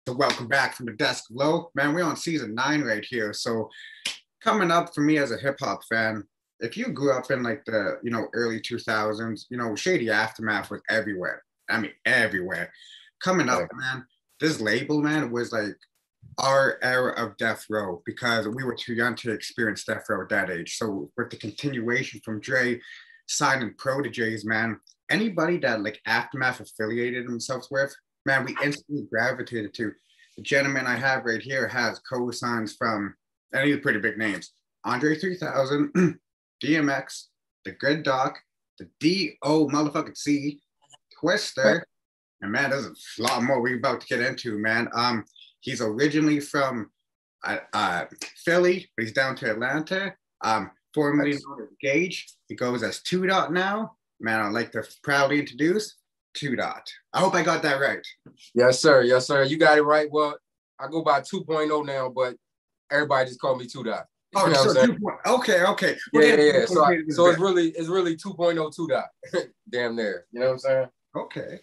So welcome back from the desk low. Man, we're on season 9 right here. So coming up for me as a hip hop fan, if you grew up in like the, early 2000s, Shady Aftermath was everywhere. I mean, everywhere. Coming up, man, this label, man, was like our era of death row because we were too young to experience death row at that age. So with the continuation from Dre signing proteges, man, anybody that like Aftermath affiliated themselves with, man, we instantly gravitated to. The gentleman I have right here has co-signs from any of the pretty big names. Andre 3000, DMX, The Good Doc, the D.O. motherfucking C, Twister, and man, there's a lot more we're about to get into, man. He's originally from Philly, but he's down to Atlanta. Formerly known as Gage. He goes as 2 Dot now. Man, I'd like to proudly introduce 2 Dot. I hope I got that right. Yes, sir. Yes, sir. You got it right. Well, I go by 2.0 now, but everybody just call me 2 Dot. Oh, you know so okay. Yeah. So it's really 2.0 2 Dot. Damn near. You know what I'm saying? Okay.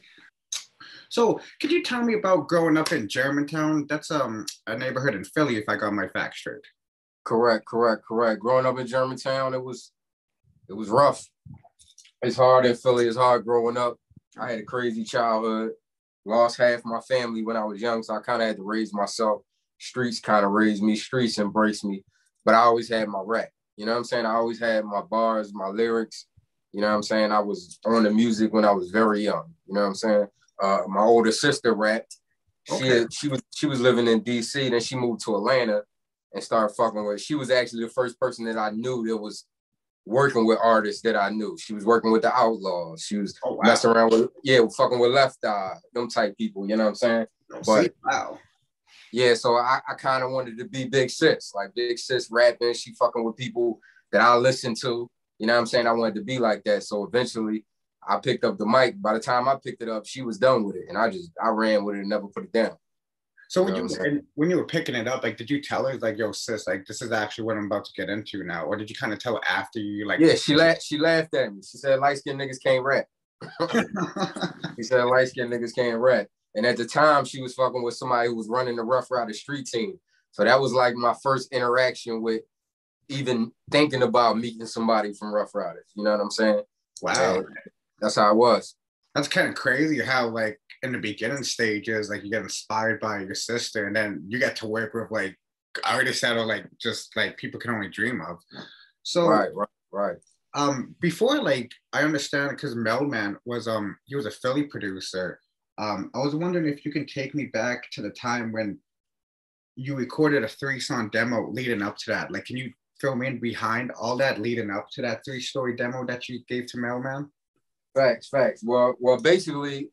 So could you tell me about growing up in Germantown? That's a neighborhood in Philly, if I got my facts straight. Correct. Growing up in Germantown, it was rough. It's hard in Philly. It's hard growing up. I had a crazy childhood. Lost half my family when I was young, so I kind of had to raise myself. Streets kind of raised me. Streets embraced me. But I always had my rap. You know what I'm saying? I always had my bars, my lyrics. You know what I'm saying? I was on the music when I was very young. You know what I'm saying? My older sister rapped. She was living in DC, then she moved to Atlanta and started fucking with. She was actually the first person that I knew that was working with artists that I knew. She was working with the Outlaws. She was messing around with, fucking with Left Eye, them type people, you know what I'm saying? But yeah, so I kind of wanted to be Big Sis, like Big Sis rapping. She fucking with people that I listened to, you know what I'm saying? I wanted to be like that. So eventually I picked up the mic. By the time I picked it up, she was done with it. And I ran with it and never put it down. So when you were picking it up, like, did you tell her, like, yo, sis, like, this is actually what I'm about to get into now? Or did you kind of tell her after you, like... Yeah, she laughed at me. She said, light-skinned niggas can't rap. She said, light-skinned niggas can't rap. And at the time, she was fucking with somebody who was running the Rough Riders street team. So that was, like, my first interaction with even thinking about meeting somebody from Rough Riders. You know what I'm saying? Wow. And that's how it was. That's kind of crazy how, like, in the beginning stages, like, you get inspired by your sister and then you get to work with, like, artists that are, like, just, like, people can only dream of. So, right. Before, like, I understand because Mel Man was, he was a Philly producer. I was wondering if you can take me back to the time when you recorded a 3-song demo leading up to that. Like, can you fill me in behind all that leading up to that 3-story demo that you gave to Mel Man? Facts. Well, basically,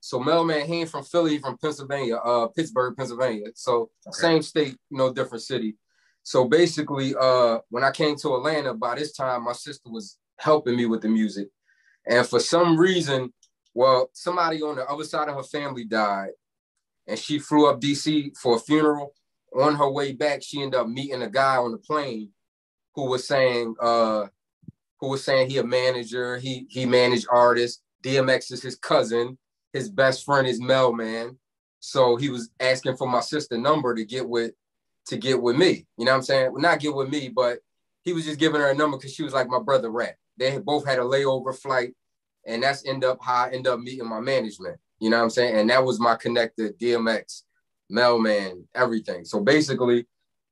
so Mel Man, he ain't from Philly, from Pennsylvania, Pittsburgh, Pennsylvania. So same state, different city. So basically, when I came to Atlanta, by this time, my sister was helping me with the music. And for some reason, somebody on the other side of her family died, and she flew up DC for a funeral. On her way back, she ended up meeting a guy on the plane who was saying he a manager, he managed artists. DMX is his cousin. His best friend is Mel Man. So he was asking for my sister's number to get with me. You know what I'm saying? Well, not get with me, but he was just giving her a number because she was like my brother rap. They both had a layover flight, and that's how I end up meeting my management. You know what I'm saying? And that was my connector, DMX, Mel Man, everything. So basically,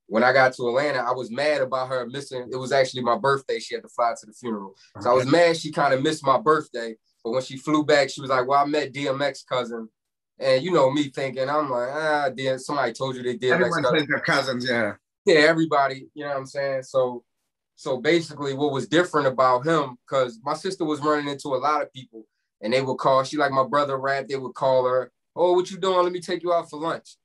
when I got to Atlanta, I was mad about her missing. It was actually my birthday. She had to fly to the funeral. So I was mad she kind of missed my birthday. But when she flew back, she was like, well, I met DMX cousin. And you know me thinking, I'm like, somebody told you they DMX Everyone says their cousins, yeah. Yeah, everybody, you know what I'm saying? So basically what was different about him, because my sister was running into a lot of people and they would call, she like my brother rap, they would call her, oh, what you doing? Let me take you out for lunch.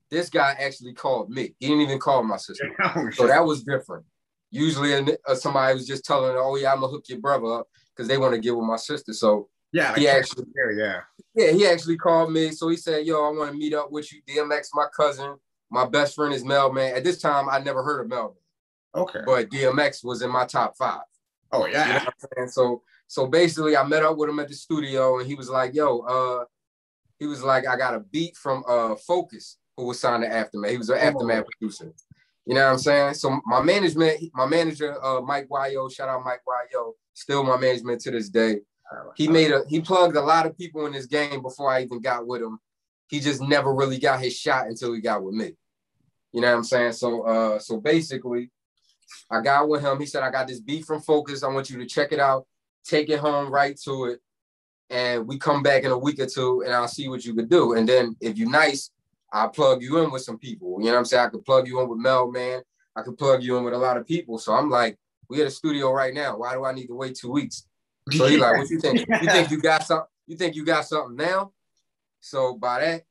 This guy actually called me. He didn't even call my sister. So that was different. Usually somebody was just telling her, oh yeah, I'm gonna hook your brother up because they want to get with my sister. So yeah, he actually called me. So he said, yo, I want to meet up with you. DMX, my cousin. My best friend is Mel Man. At this time, I never heard of Mel Man. Okay. But DMX was in my top 5. Oh yeah. You know what I'm saying? So basically I met up with him at the studio and he was like, yo, I got a beat from Focus. who was signed to Aftermath. He was an Oh. Aftermath producer. You know what I'm saying? So my manager, Mike Wayo, shout out Mike Wayo, still my management to this day. He plugged a lot of people in this game before I even got with him. He just never really got his shot until he got with me. You know what I'm saying? So basically, I got with him. He said, I got this beat from Focus. I want you to check it out, take it home, write to it, and we come back in a week or two, and I'll see what you could do. And then if you're nice, I'll plug you in with some people. You know what I'm saying? I could plug you in with Mel Man. I could plug you in with a lot of people. So I'm like, we at a studio right now. Why do I need to wait 2 weeks? So he's like, what you think? You think you got something? You think you got something now? So by that,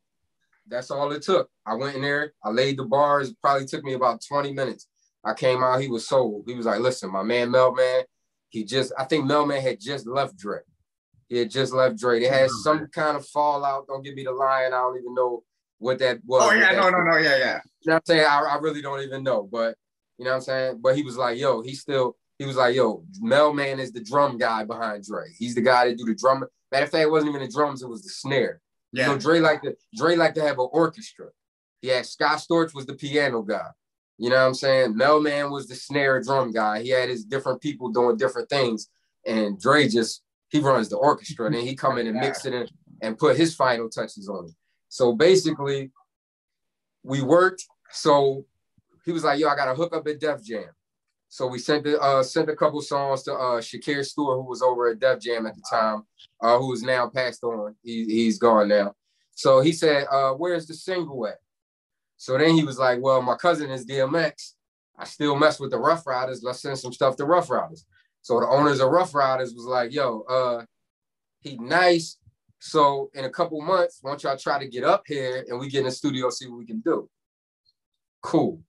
that's all it took. I went in there. I laid the bars. It probably took me about 20 minutes. I came out. He was sold. He was like, listen, my man Mel Man, I think Mel Man had just left Dre. He had just left Dre. They had some kind of fallout. Don't give me the line. I don't even know what that was. Oh, yeah, no, yeah. You know what I'm saying? I really don't even know. But, you know what I'm saying? But he was like, yo, he was like, yo, Mel Man is the drum guy behind Dre. He's the guy that do the drum. Matter of fact, it wasn't even the drums, it was the snare. Yeah. You know, Dre liked to have an orchestra. He had Scott Storch was the piano guy. You know what I'm saying? Mel Man was the snare drum guy. He had his different people doing different things. And Dre he runs the orchestra. And then he come in and mix it in and put his final touches on it. So basically, we worked. So he was like, yo, I got to hook up at Def Jam. So we sent a couple songs to Shakir Stewart, who was over at Def Jam at the time, who is now passed on. He's gone now. So he said, where's the single at? So then he was like, well, my cousin is DMX. I still mess with the Rough Riders. Let's send some stuff to Rough Riders. So the owners of Rough Riders was like, yo, he nice. So in a couple months, why don't y'all try to get up here and we get in the studio, see what we can do. Cool.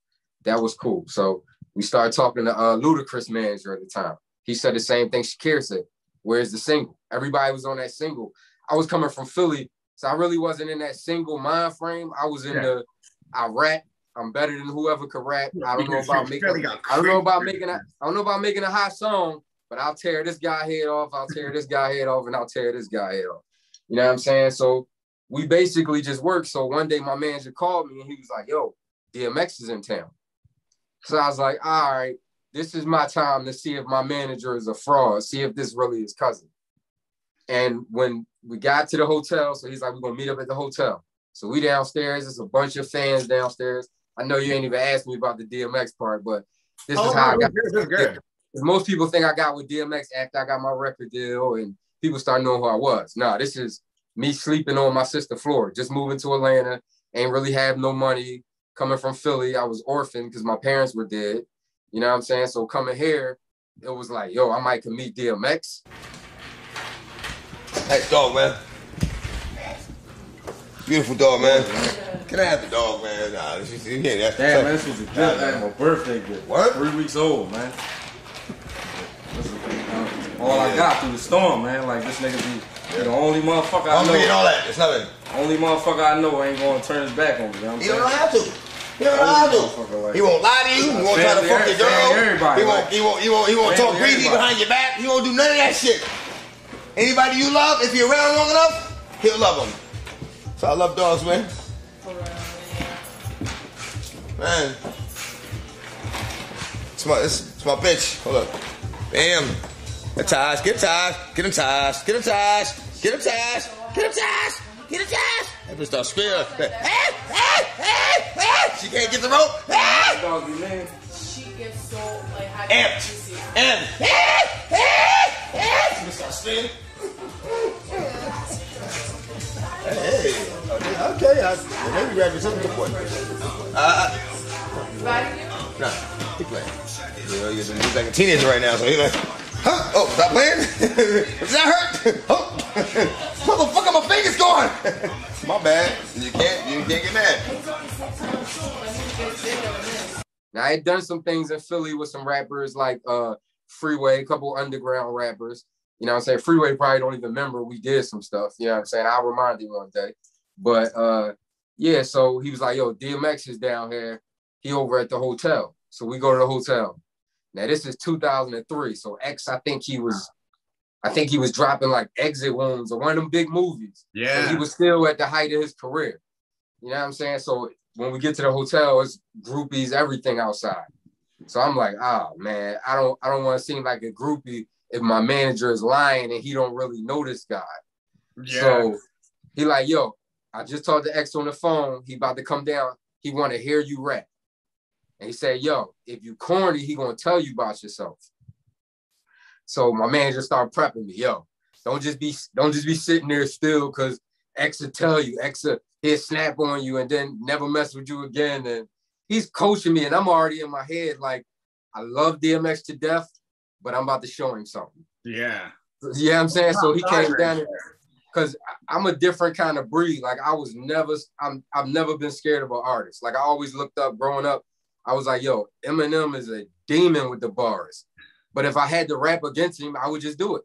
That was cool. So we started talking to Ludacris manager at the time. He said the same thing Shakir said. Where's the single? Everybody was on that single. I was coming from Philly, so I really wasn't in that single mind frame. I was in I rap. I'm better than whoever could rap. I don't know about making a hot song, but I'll tear this guy head off. I'll tear this guy head off, and I'll tear this guy head off. You know what I'm saying? So we basically just worked. So one day my manager called me and he was like, yo, DMX is in town. So I was like, all right, this is my time to see if my manager is a fraud, see if this really is cousin. And when we got to the hotel, so he's like, we're going to meet up at the hotel. So we downstairs, there's a bunch of fans downstairs. I know you ain't even asked me about the DMX part, but this is how I got. Good. Most people think I got with DMX after I got my record deal and people start knowing who I was. Nah, this is me sleeping on my sister's floor, just moving to Atlanta, ain't really have no money. Coming from Philly, I was orphaned because my parents were dead. You know what I'm saying? So coming here, it was like, yo, I might could meet DMX. Hey, dog, man. Beautiful dog, man. Can I have the dog, man? Nah, you can't. Damn, man, this was a gift. That's my birthday gift. What? 3 weeks old, man. All I got through the storm, man. Like, this nigga be the only motherfucker I know. I'm all that. It's nothing. Only motherfucker I know ain't gonna turn his back on me. You know what I'm saying? He don't have to. He don't know how to. He won't lie to you. He won't try to fuck your girl. He won't talk greasy behind your back. He won't do none of that shit. Anybody you love, if you're around long enough, he'll love them. So I love dogs, man. Man. It's my bitch. Hold up. Bam. The ties. Get ties. Get them ties. Get them ties. Get them ties. Get them ties. Get them ties. That bitch start screaming. She can't get the rope. She gets so like amped. She start screaming. Hey. Okay. Maybe grab me something to put. Nah, keep playing. He's like a teenager right now, so he's like, huh? Oh, stop playing? Does that hurt? Oh, motherfucker, my finger's gone. My bad. You can't get mad. Now I had done some things in Philly with some rappers like Freeway, a couple underground rappers. You know what I'm saying? Freeway probably don't even remember we did some stuff. You know what I'm saying? I'll remind him one day. But yeah, so he was like, yo, DMX is down here. He over at the hotel. So we go to the hotel. Now this is 2003. So X, I think he was dropping like Exit Wounds or one of them big movies. Yeah. So he was still at the height of his career. You know what I'm saying? So when we get to the hotel, it's groupies, everything outside. So I'm like, oh man, I don't want to seem like a groupie if my manager is lying and he don't really know this guy. Yeah. So he like, yo, I just talked to X on the phone. He about to come down. He want to hear you rap. And he said, yo, if you corny, he gonna tell you about yourself. So my manager started prepping me, yo, don't just be sitting there still because X will tell you, X will he'll snap on you and then never mess with you again. And he's coaching me, and I'm already in my head like, I love DMX to death, but I'm about to show him something. Yeah. You know what I'm saying? So he came down there, because I'm a different kind of breed. Like I've never been scared of an artist. Like I always looked up growing up. I was like, yo, Eminem is a demon with the bars. But if I had to rap against him, I would just do it.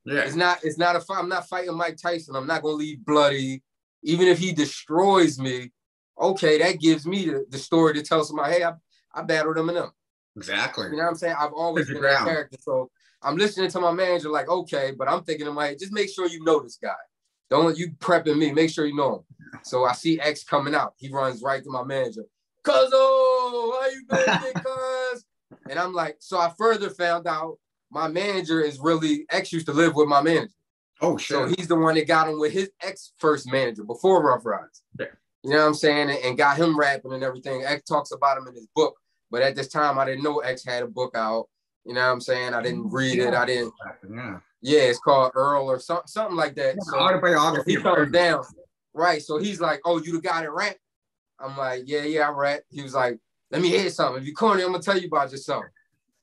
Yeah. It's not a fight. I'm not fighting Mike Tyson. I'm not gonna leave bloody. Even if he destroys me, okay, that gives me the story to tell somebody, hey, I battled Eminem. Exactly. You know what I'm saying? I've always been that character. So I'm listening to my manager like, okay, but I'm thinking in my head, just make sure you know this guy. Don't you prepping me, make sure you know him. So I see X coming out. He runs right to my manager. Cuzzo, how you been, cuz? And I'm like, so I further found out my manager is really, X used to live with my manager. Oh, shit. So he's the one that got him with his ex-first manager before Rough Riders. Yeah. You know what I'm saying? And got him rapping and everything. X talks about him in his book. But at this time, I didn't know X had a book out. You know what I'm saying? I didn't read it. I didn't. Yeah, it's called Earl or something like that. Yeah, so autobiography. He comes down. Right. So he's like, oh, you the guy that rap? I'm like, yeah, I rap. He was like, let me hear something. If you corny, I'm going to tell you about yourself.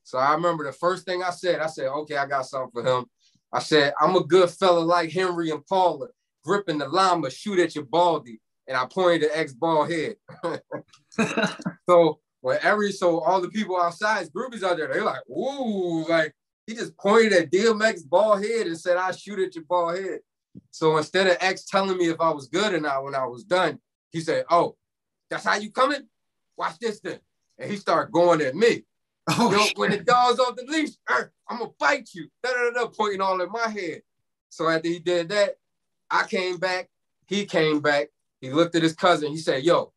So I remember the first thing I said, okay, I got something for him. I said, I'm a good fella like Henry and Paula, gripping the llama, shoot at your baldy. And I pointed to X bald head. So all the people outside, groupies out there, they're like, ooh, like he just pointed at DMX bald head and said, I shoot at your bald head. So instead of X telling me if I was good or not when I was done, he said, oh, that's how you coming? Watch this then. And he started going at me. Oh, yo, when the dog's off the leash, I'm gonna bite you. Pointing all in my head. So after he did that, I came back. He came back. He looked at his cousin. He said, yo,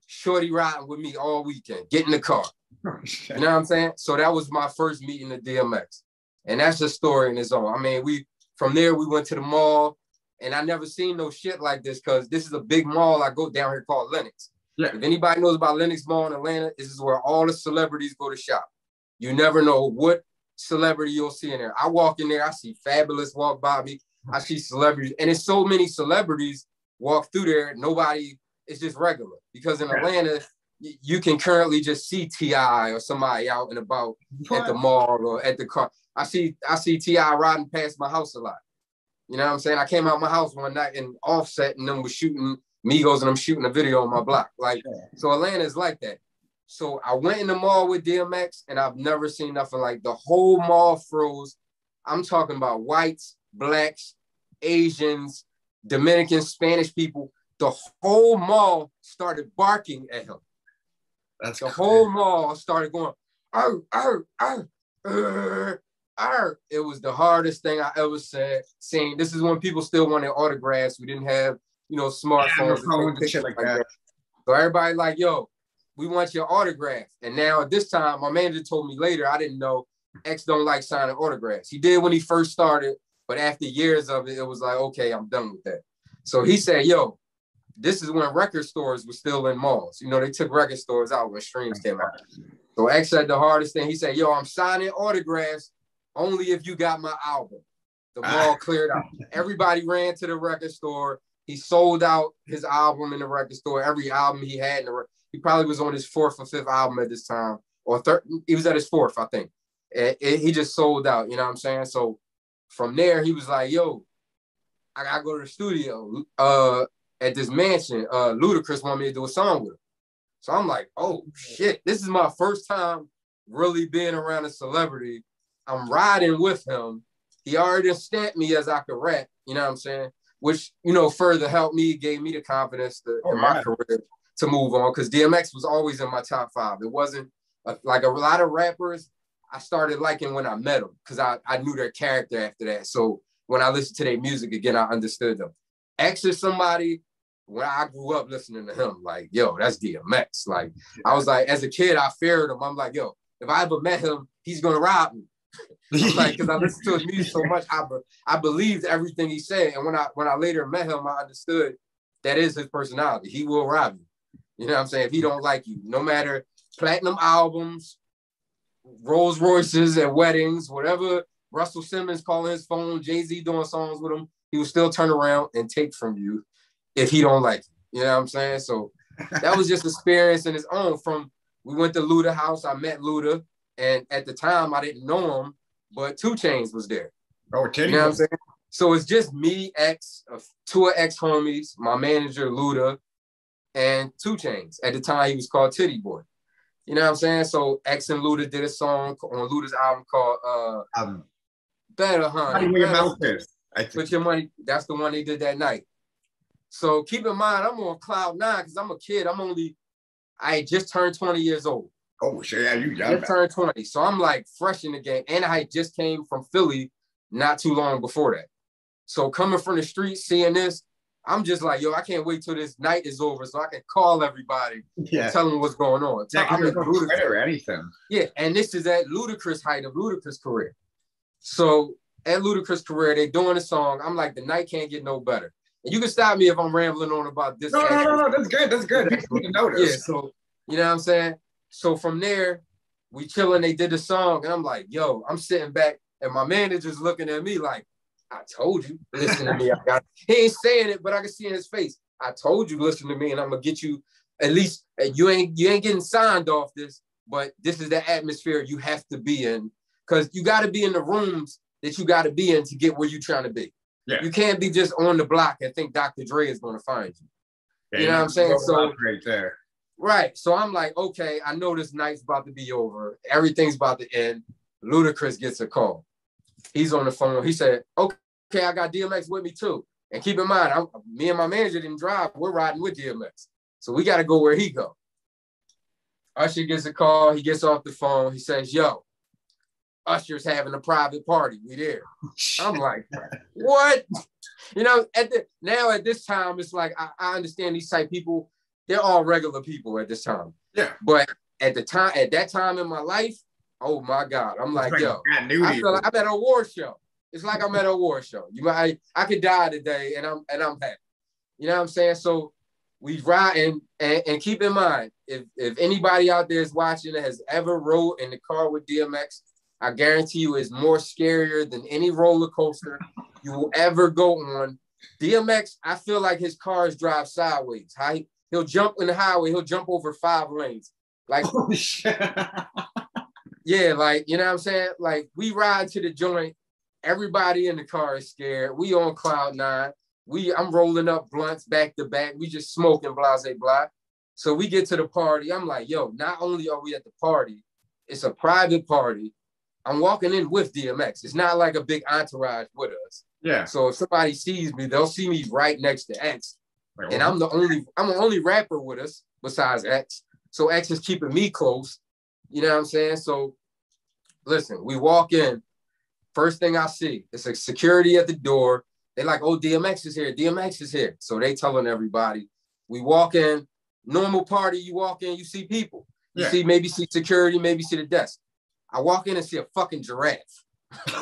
shorty riding with me all weekend. Get in the car. Oh, you know what I'm saying? So that was my first meeting at DMX. And that's a story in its own. I mean, from there, we went to the mall. And I never seen no shit like this because this is a big mall I go down here called Lenox. Yeah. If anybody knows about Lenox Mall in Atlanta, this is where all the celebrities go to shop. You never know what celebrity you'll see in there. I walk in there, I see Fabulous walk by me. I see celebrities. And it's so many celebrities walk through there. Nobody, it's just regular. Because in Atlanta, you can currently just see T.I. or somebody out and about at the mall or at the car. I see T.I. riding past my house a lot. You know what I'm saying? I came out my house one night and Offset and them was shooting Migos and I'm shooting a video on my block. Like, so Atlanta is like that. So I went in the mall with DMX and I've never seen nothing like the whole mall froze. I'm talking about whites, blacks, Asians, Dominicans, Spanish people. The whole mall started barking at him. That's the crazy. Whole mall started going, arr, arr, arr, arr, arr. It was the hardest thing I ever seen. This is when people still wanted autographs. We didn't have, smartphones and shit like that. So everybody like, yo, we want your autograph. And now at this time, my manager told me later, I didn't know, X don't like signing autographs. He did when he first started, but after years of it, it was like, okay, I'm done with that. So he said, yo, this is when record stores were still in malls. They took record stores out when streams came out. So X said the hardest thing. He said, yo, I'm signing autographs only if you got my album. The mall cleared out. Everybody ran to the record store. He sold out his album in the record store. Every album he had in the he probably was on his 4th or 5th album at this time, or third. He was at his 4th, I think. He just sold out. You know what I'm saying? So from there, he was like, "Yo, I gotta go to the studio at this mansion. Ludacris wanted me to do a song with him." So I'm like, "Oh shit! This is my first time really being around a celebrity. I'm riding with him. He already stamped me as I could rap. You know what I'm saying? Which further helped me, gave me the confidence in my career to move on, because DMX was always in my top 5. It wasn't like a lot of rappers I started liking when I met them, because I knew their character after that. So when I listened to their music again, I understood them. X is somebody when I grew up listening to him, like, yo, that's DMX. Like, I was like, as a kid, I feared him. I'm like, yo, if I ever met him, he's gonna rob me. I'm like, because I listened to his music so much, I believed everything he said. And when I later met him, I understood that is his personality. He will rob you. You know what I'm saying? If he don't like you, no matter platinum albums, Rolls Royces at weddings, whatever Russell Simmons calling his phone, Jay-Z doing songs with him, he will still turn around and take from you if he don't like you. You know what I'm saying? So that was just experience in his own. We went to Luda house, I met Luda, and at the time I didn't know him, but 2 Chainz was there. Oh, Teddy. You know what I'm saying? So it's just me, two of X homies, my manager Luda, and 2 Chainz. At the time he was called Titty Boy. You know what I'm saying? So X and Luda did a song on Luda's album called Better Honey. About this. Put Your Money. That's the one they did that night. So keep in mind, I'm on cloud 9 because I'm a kid. I just turned 20 years old. Oh, shit, yeah, you young. Just turned 20. So I'm like fresh in the game. And I just came from Philly not too long before that. So coming from the streets, seeing this, I'm just like, yo, I can't wait till this night is over so I can call everybody and tell them what's going on. I'm in Ludacris or anything. Yeah, and this is at Ludacris height of Ludacris career. So at Ludacris career, they're doing a song. I'm like, the night can't get no better. And you can stop me if I'm rambling on about this. No, that's good. That's good. I need to notice. Yeah, so, you know what I'm saying? So from there, we chilling, they did the song, and I'm like, yo, I'm sitting back, and my manager's looking at me like, I told you, listen to me. He ain't saying it, but I can see in his face. I told you, listen to me, and I'm gonna get you at least. You ain't getting signed off this, but this is the atmosphere you have to be in, because you got to be in the rooms that you got to be in to get where you're trying to be. Yeah. You can't be just on the block and think Dr. Dre is gonna find you. Yeah, you know what I'm saying? So right there. Right. So I'm like, okay, I know this night's about to be over. Everything's about to end. Ludacris gets a call. He's on the phone. He said, okay, I got DMX with me too. And keep in mind, me and my manager didn't drive. We're riding with DMX. So we got to go where he go. Usher gets a call. He gets off the phone. He says, yo, Usher's having a private party. We there. I'm like, what? You know, at this time, it's like, I understand these type people. They're all regular people at this time. Yeah. But at that time in my life, oh my God. I'm like, yo, I feel like I'm at a award show. It's like I'm at a award show. I could die today and I'm happy. You know what I'm saying? So we ride and keep in mind, if anybody out there is watching that has ever rode in the car with DMX, I guarantee you it's more scarier than any roller coaster you will ever go on. DMX, I feel like his cars drive sideways. He'll jump in the highway. He'll jump over 5 lanes. Like, oh, shit. Yeah, like, you know what I'm saying? Like, we ride to the joint. Everybody in the car is scared. We on cloud 9. I'm rolling up blunts back to back. We just smoking blase blah. So we get to the party. I'm like, yo, not only are we at the party, it's a private party. I'm walking in with DMX. It's not like a big entourage with us. Yeah. So if somebody sees me, they'll see me right next to X. And I'm the only rapper with us besides X. So X is keeping me close. You know what I'm saying? So listen, we walk in. First thing I see, it's a security at the door. They're like, oh, DMX is here. DMX is here. So they telling everybody. We walk in, normal party, you walk in, you see people. You see security, maybe see the desk. I walk in and see a fucking giraffe.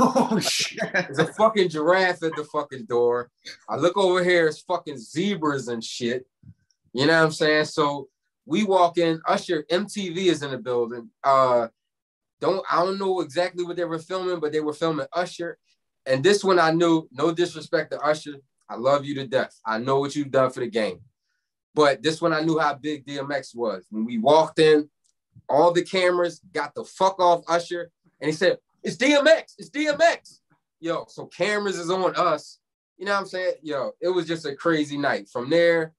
Oh, shit. There's a fucking giraffe at the fucking door. I look over here, it's fucking zebras and shit. You know what I'm saying? So we walk in, Usher, MTV is in the building. I don't know exactly what they were filming, but they were filming Usher. And this one I knew, no disrespect to Usher, I love you to death. I know what you've done for the game. But this one I knew how big DMX was. When we walked in, all the cameras got the fuck off Usher. And he said, it's DMX, it's DMX. Yo, so cameras is on us. You know what I'm saying? Yo, it was just a crazy night. From there,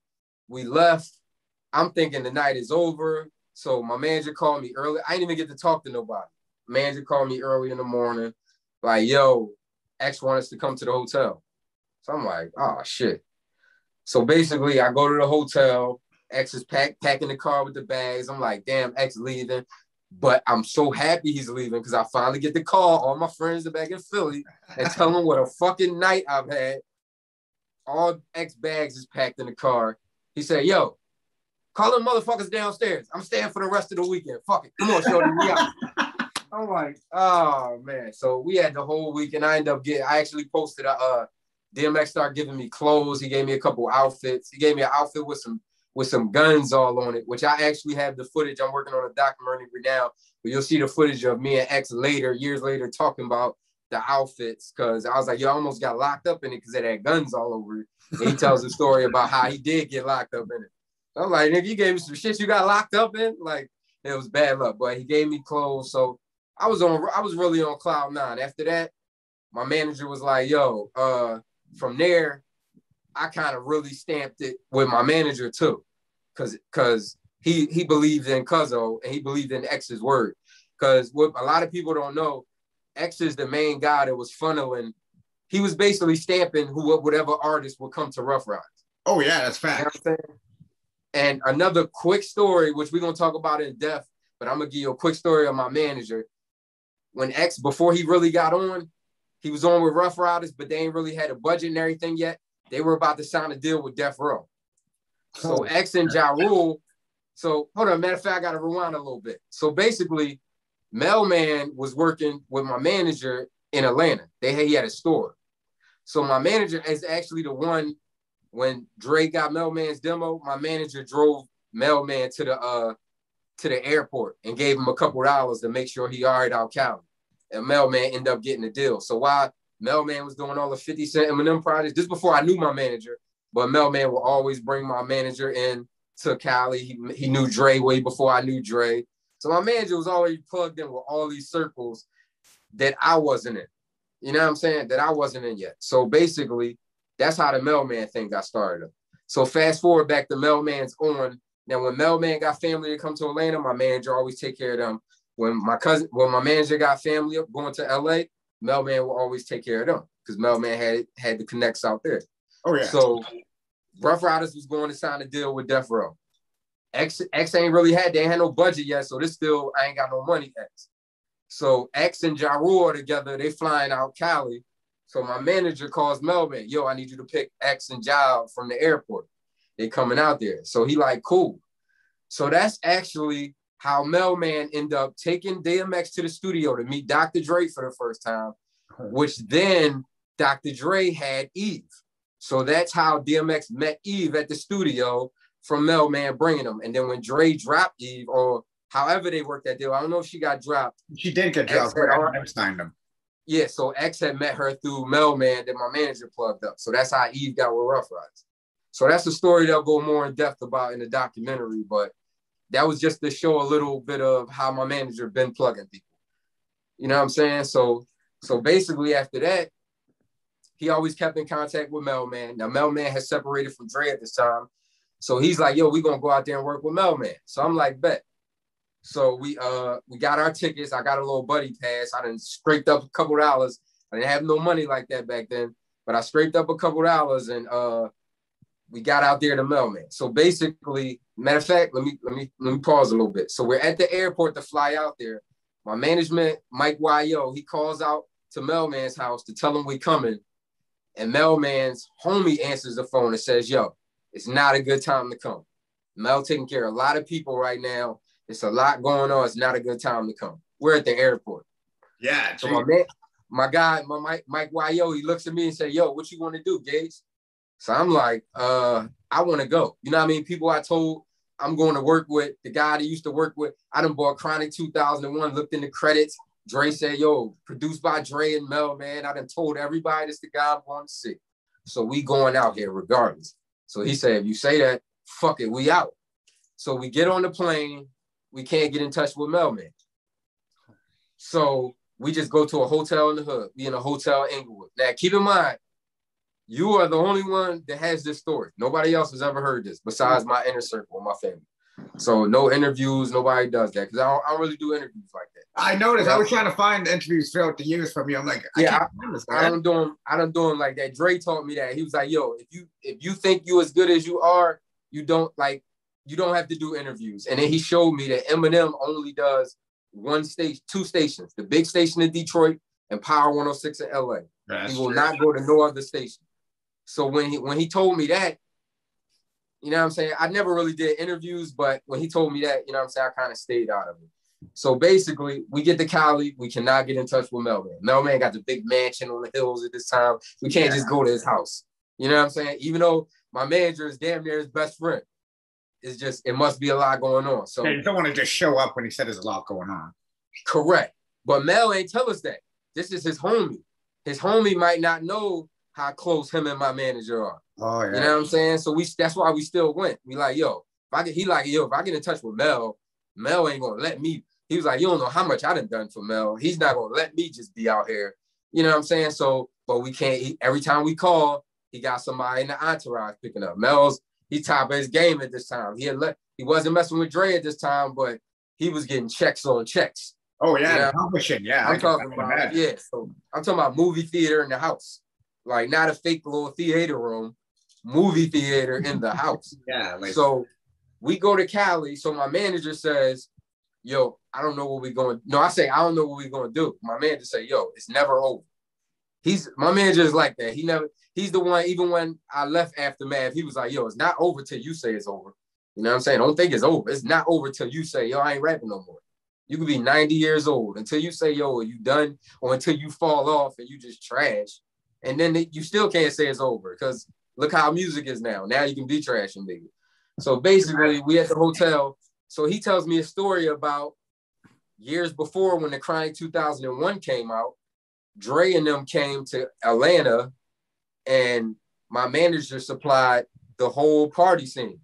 we left. I'm thinking the night is over. So my manager called me early. I didn't even get to talk to nobody. Manager called me early in the morning. Like, yo, X wants us to come to the hotel. So I'm like, oh, shit. So basically, I go to the hotel. X is packing the car with the bags. I'm like, damn, X leaving. But I'm so happy he's leaving because I finally get to call all my friends are back in Philly and tell them what a fucking night I've had. All X bags is packed in the car. He said, yo, call them motherfuckers downstairs. I'm staying for the rest of the weekend. Fuck it. Come on, shorty, we out. I'm like, oh man. So we had the whole weekend. I actually posted DMX started giving me clothes. He gave me a couple outfits. He gave me an outfit with some guns all on it, which I actually have the footage. I'm working on a documentary now, but you'll see the footage of me and X years later, talking about the outfits, because I was like, yo, I almost got locked up in it because it had guns all over it. And he tells a story about how he did get locked up in it. So I'm like, nigga, you gave me some shit you got locked up in? Like, it was bad luck, but he gave me clothes. So I was really on cloud nine. After that, my manager was like, yo, from there, I kind of really stamped it with my manager too. Cause he believed in Cuzzo and he believed in X's word. Cause what a lot of people don't know, X is the main guy that was funneling. He was basically stamping whatever artist would come to Rough Riders. Oh yeah, that's fact. You know what I'm saying? And another quick story, which we're gonna talk about in depth, but I'm gonna give you a quick story of my manager. When X, before he really got on, he was on with Rough Riders, but they ain't really had a budget and everything yet. They were about to sign a deal with Death Row. So X and Ja. So hold on, matter of fact, I gotta rewind a little bit. So basically, Mel Man was working with my manager in Atlanta. He had a store. So my manager is actually the one, when Dre got Mel Man's demo, my manager drove Mel Man to the airport and gave him a couple dollars to make sure he alright out Cali. And Mel Man ended up getting the deal. So while Mel Man was doing all the 50 Cent Eminem projects, this before I knew my manager, but Mel Man will always bring my manager in to Cali. He knew Dre way before I knew Dre. So my manager was already plugged in with all these circles that I wasn't in. You know what I'm saying? That I wasn't in yet. So basically, that's how the Mel Man thing got started. So fast forward back to Mel Man's on. Now, when Mel Man got family to come to Atlanta, my manager always take care of them. When my manager got family up going to LA, Mel Man will always take care of them because Mel Man had the connects out there. Oh yeah. So Rough Riders was going to sign a deal with Death Row. X ain't really they ain't had no budget yet, so this still, I ain't got no money, X. So X and Ja Rule are together, they flying out Cali. So my manager calls Mel Man, yo, I need you to pick X and Ja from the airport. They coming out there. So he like, cool. So that's actually how Mel Man ended up taking DMX to the studio to meet Dr. Dre for the first time, which then Dr. Dre had Eve. So that's how DMX met Eve at the studio from Mel Man bringing him. And then when Dre dropped Eve, or however they worked that deal, I don't know if she got dropped. She did get dropped, but Eminem signed him. Yeah, so X had met her through Mel Man that my manager plugged up. So that's how Eve got with Rough Riders. So that's a story they'll go more in depth about in the documentary, but that was just to show a little bit of how my manager been plugging people. You know what I'm saying? So basically after that, he always kept in contact with Mel Man. Now Mel Man has separated from Dre at this time. So he's like, yo, we gonna go out there and work with Mel Man. So I'm like, bet. So we got our tickets. I got a little buddy pass. I done scraped up a couple dollars. I didn't have no money like that back then, but I scraped up a couple dollars and we got out there to Mel Man. So basically, matter of fact, let me pause a little bit. So we're at the airport to fly out there. My management, Mike Y.O., he calls out to Mel Man's house to tell him we coming. And Mel Man's homie answers the phone and says, yo, it's not a good time to come. Mel taking care of a lot of people right now. It's a lot going on. It's not a good time to come. We're at the airport. Yeah. So my guy, Mike Y.O., he looks at me and say, yo, what you want to do, Gage? So I'm like, I want to go. You know what I mean? People I told I'm going to work with, the guy that used to work with, I done bought Chronic 2001, looked in the credits. Dre said, yo, produced by Dre and Mel, man. I done told everybody this the guy I'm going to see. So we going out here regardless. So he said, if you say that, fuck it, we out. So we get on the plane. We can't get in touch with Mel Man. So we just go to a hotel in the hood. We in a hotel in Inglewood. Now, keep in mind, you are the only one that has this story. Nobody else has ever heard this besides my inner circle, my family. So no interviews, nobody does that because I don't really do interviews like that. I noticed. I was trying to find interviews throughout the years from you. I'm like, I don't do them like that. Dre taught me that. He was like, yo, if you think you as good as you are, you don't have to do interviews. And then he showed me that Eminem only does two stations, the big station in Detroit and Power 106 in LA. He will not go to no other station. So when he told me that, You know what I'm saying? I never really did interviews, but when he told me that, you know what I'm saying, I kind of stayed out of it. So basically, we get to Cali, we cannot get in touch with Mel Man. Mel Man got the big mansion on the hills at this time. We can't just go to his house. You know what I'm saying? Even though my manager is damn near his best friend. It's just, it must be a lot going on. So you don't want to just show up when he said there's a lot going on. Correct. But Mel ain't tell us that. This is his homie. His homie might not know how close him and my manager are. Oh, yeah. You know what I'm saying? So that's why we still went. We like, yo, if I get in touch with Mel, Mel ain't gonna let me. He was like, you don't know how much I done for Mel. He's not gonna let me just be out here. You know what I'm saying? So, but we can't. Every time we call, he got somebody in the entourage picking up. He top of his game at this time. He wasn't messing with Dre at this time, but he was getting checks on checks. Oh yeah, publishing. Yeah, I'm talking about So I'm talking about movie theater in the house, like not a fake little theater room, movie theater in the house. Yeah. So we go to Cali. So my manager says, yo, I don't know what we're going to. No, I say, I don't know what we're going to do. My manager say, yo, it's never over. My manager is like that. He's the one, even when I left Aftermath, he was like, yo, it's not over till you say it's over. You know what I'm saying? Don't think it's over. It's not over till you say, yo, I ain't rapping no more. You could be 90 years old until you say, yo, are you done? Or until you fall off and you just trash. And then you still can't say it's over because look how music is now. Now you can be trashing, nigga. So basically, we at the hotel. So he tells me a story about years before when the Chronic 2001 came out. Dre and them came to Atlanta and my manager supplied the whole party scene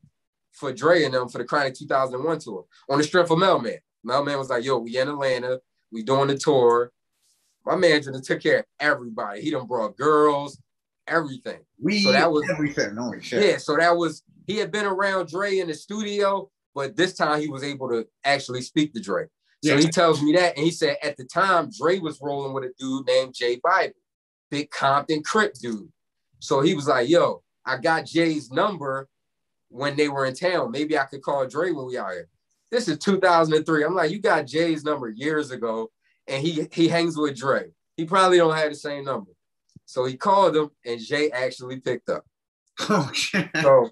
for Dre and them for the Chronic 2001 tour on the strength of Mel Man. Mel Man was like, yo, we in Atlanta, we doing the tour. My manager took care of everybody. He done brought girls, everything. Everything, holy shit. Yeah, so he had been around Dre in the studio, but this time he was able to actually speak to Dre. So he tells me that, and he said at the time, Dre was rolling with a dude named G.A.G.E, big Compton crip dude. So he was like, yo, I got Jay's number when they were in town. Maybe I could call Dre when we out here. This is 2003. I'm like, you got Jay's number years ago, and he hangs with Dre. He probably don't have the same number. So he called him, and Jay actually picked up. Oh, shit. So,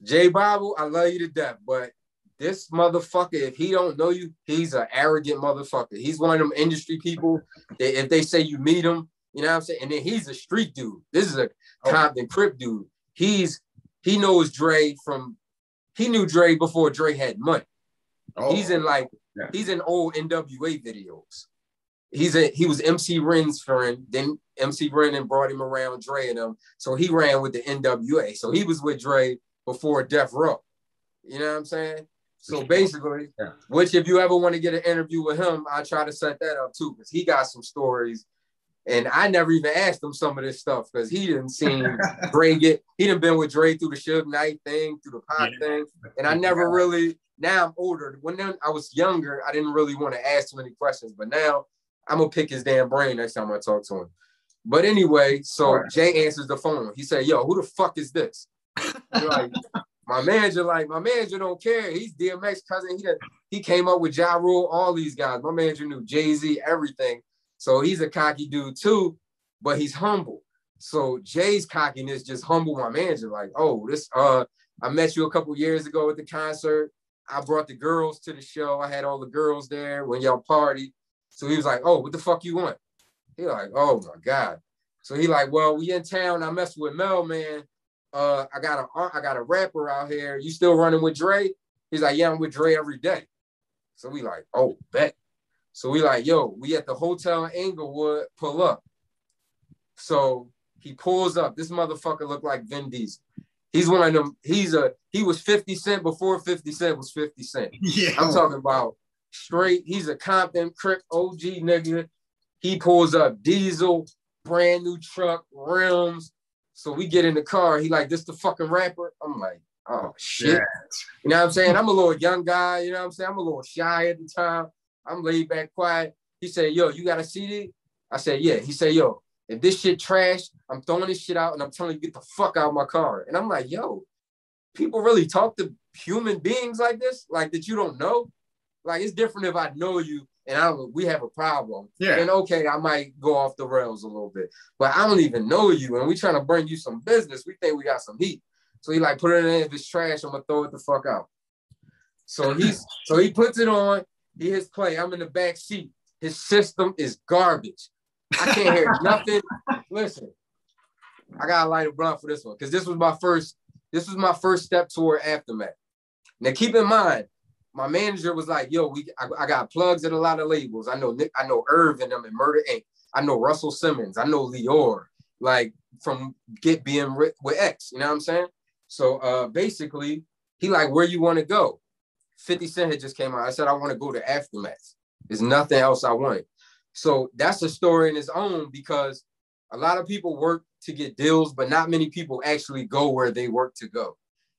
Jay Bible, I love you to death, but this motherfucker, if he don't know you, he's an arrogant motherfucker. He's one of them industry people that if they say you meet him, you know what I'm saying? And then he's a street dude. This is a Compton crip dude. He knows Dre he knew Dre before Dre had money. Oh. He's in old NWA videos. He was MC Ren's friend. Then MC Ren brought him around Dre and them. So he ran with the NWA. So he was with Dre before Death Row. You know what I'm saying? So basically, which if you ever want to get an interview with him, I try to set that up too, because he got some stories. And I never even asked him some of this stuff because he didn't seem Dre he done been with Dre through the Suge Knight thing, through the Pac thing. And I never really, now I'm older. When I was younger, I didn't really want to ask too many questions. But now I'm going to pick his damn brain next time I talk to him. But anyway, so Jay answers the phone. He said, yo, who the fuck is this? My manager don't care. He's DMX cousin. He came up with Ja Rule, all these guys. My manager knew Jay-Z, everything. So he's a cocky dude too, but he's humble. So Jay's cockiness just humbled my manager. Like, oh, I met you a couple years ago at the concert. I brought the girls to the show. I had all the girls there when y'all partied. So he was like, oh, what the fuck you want? He like, oh my God. So he like, well, we in town. I messed with Mel Man. I got a rapper out here. You still running with Dre? He's like, yeah, I'm with Dre every day. So we like, oh, bet. So we like, yo, we at the hotel in Inglewood, pull up. So he pulls up. This motherfucker looked like Vin Diesel. He's one of them. He was 50 Cent before 50 Cent was 50 Cent. Yeah. I'm talking about straight. He's a Compton crip OG nigga. He pulls up diesel, brand new truck, rims. So we get in the car. He like, this the fucking rapper? I'm like, oh, shit. You know what I'm saying? I'm a little young guy. You know what I'm saying? I'm a little shy at the time. I'm laid back, quiet. He said, yo, you got a CD? I said, yeah. He said, yo, if this shit trash, I'm throwing this shit out and I'm telling you, get the fuck out of my car. And I'm like, yo, people really talk to human beings like this? Like that you don't know? Like, it's different if I know you and we have a problem. Yeah. And okay, I might go off the rails a little bit. But I don't even know you and we trying to bring you some business. We think we got some heat. So he like put it in. If it's trash, I'm gonna throw it the fuck out. So he puts it on. He hits play. I'm in the back seat. His system is garbage. I can't hear nothing. Listen, I gotta light a blunt for this one because this was my first step toward Aftermath. Now keep in mind, my manager was like, "Yo, I got plugs at a lot of labels. I know Irv and them and Murder Inc. I know Russell Simmons. I know Lior, like from Get Being with X. You know what I'm saying? So basically, he like, where you want to go? 50 Cent had just came out. I said, I want to go to Aftermath. There's nothing else I wanted. So that's a story in its own because a lot of people work to get deals, but not many people actually go where they work to go.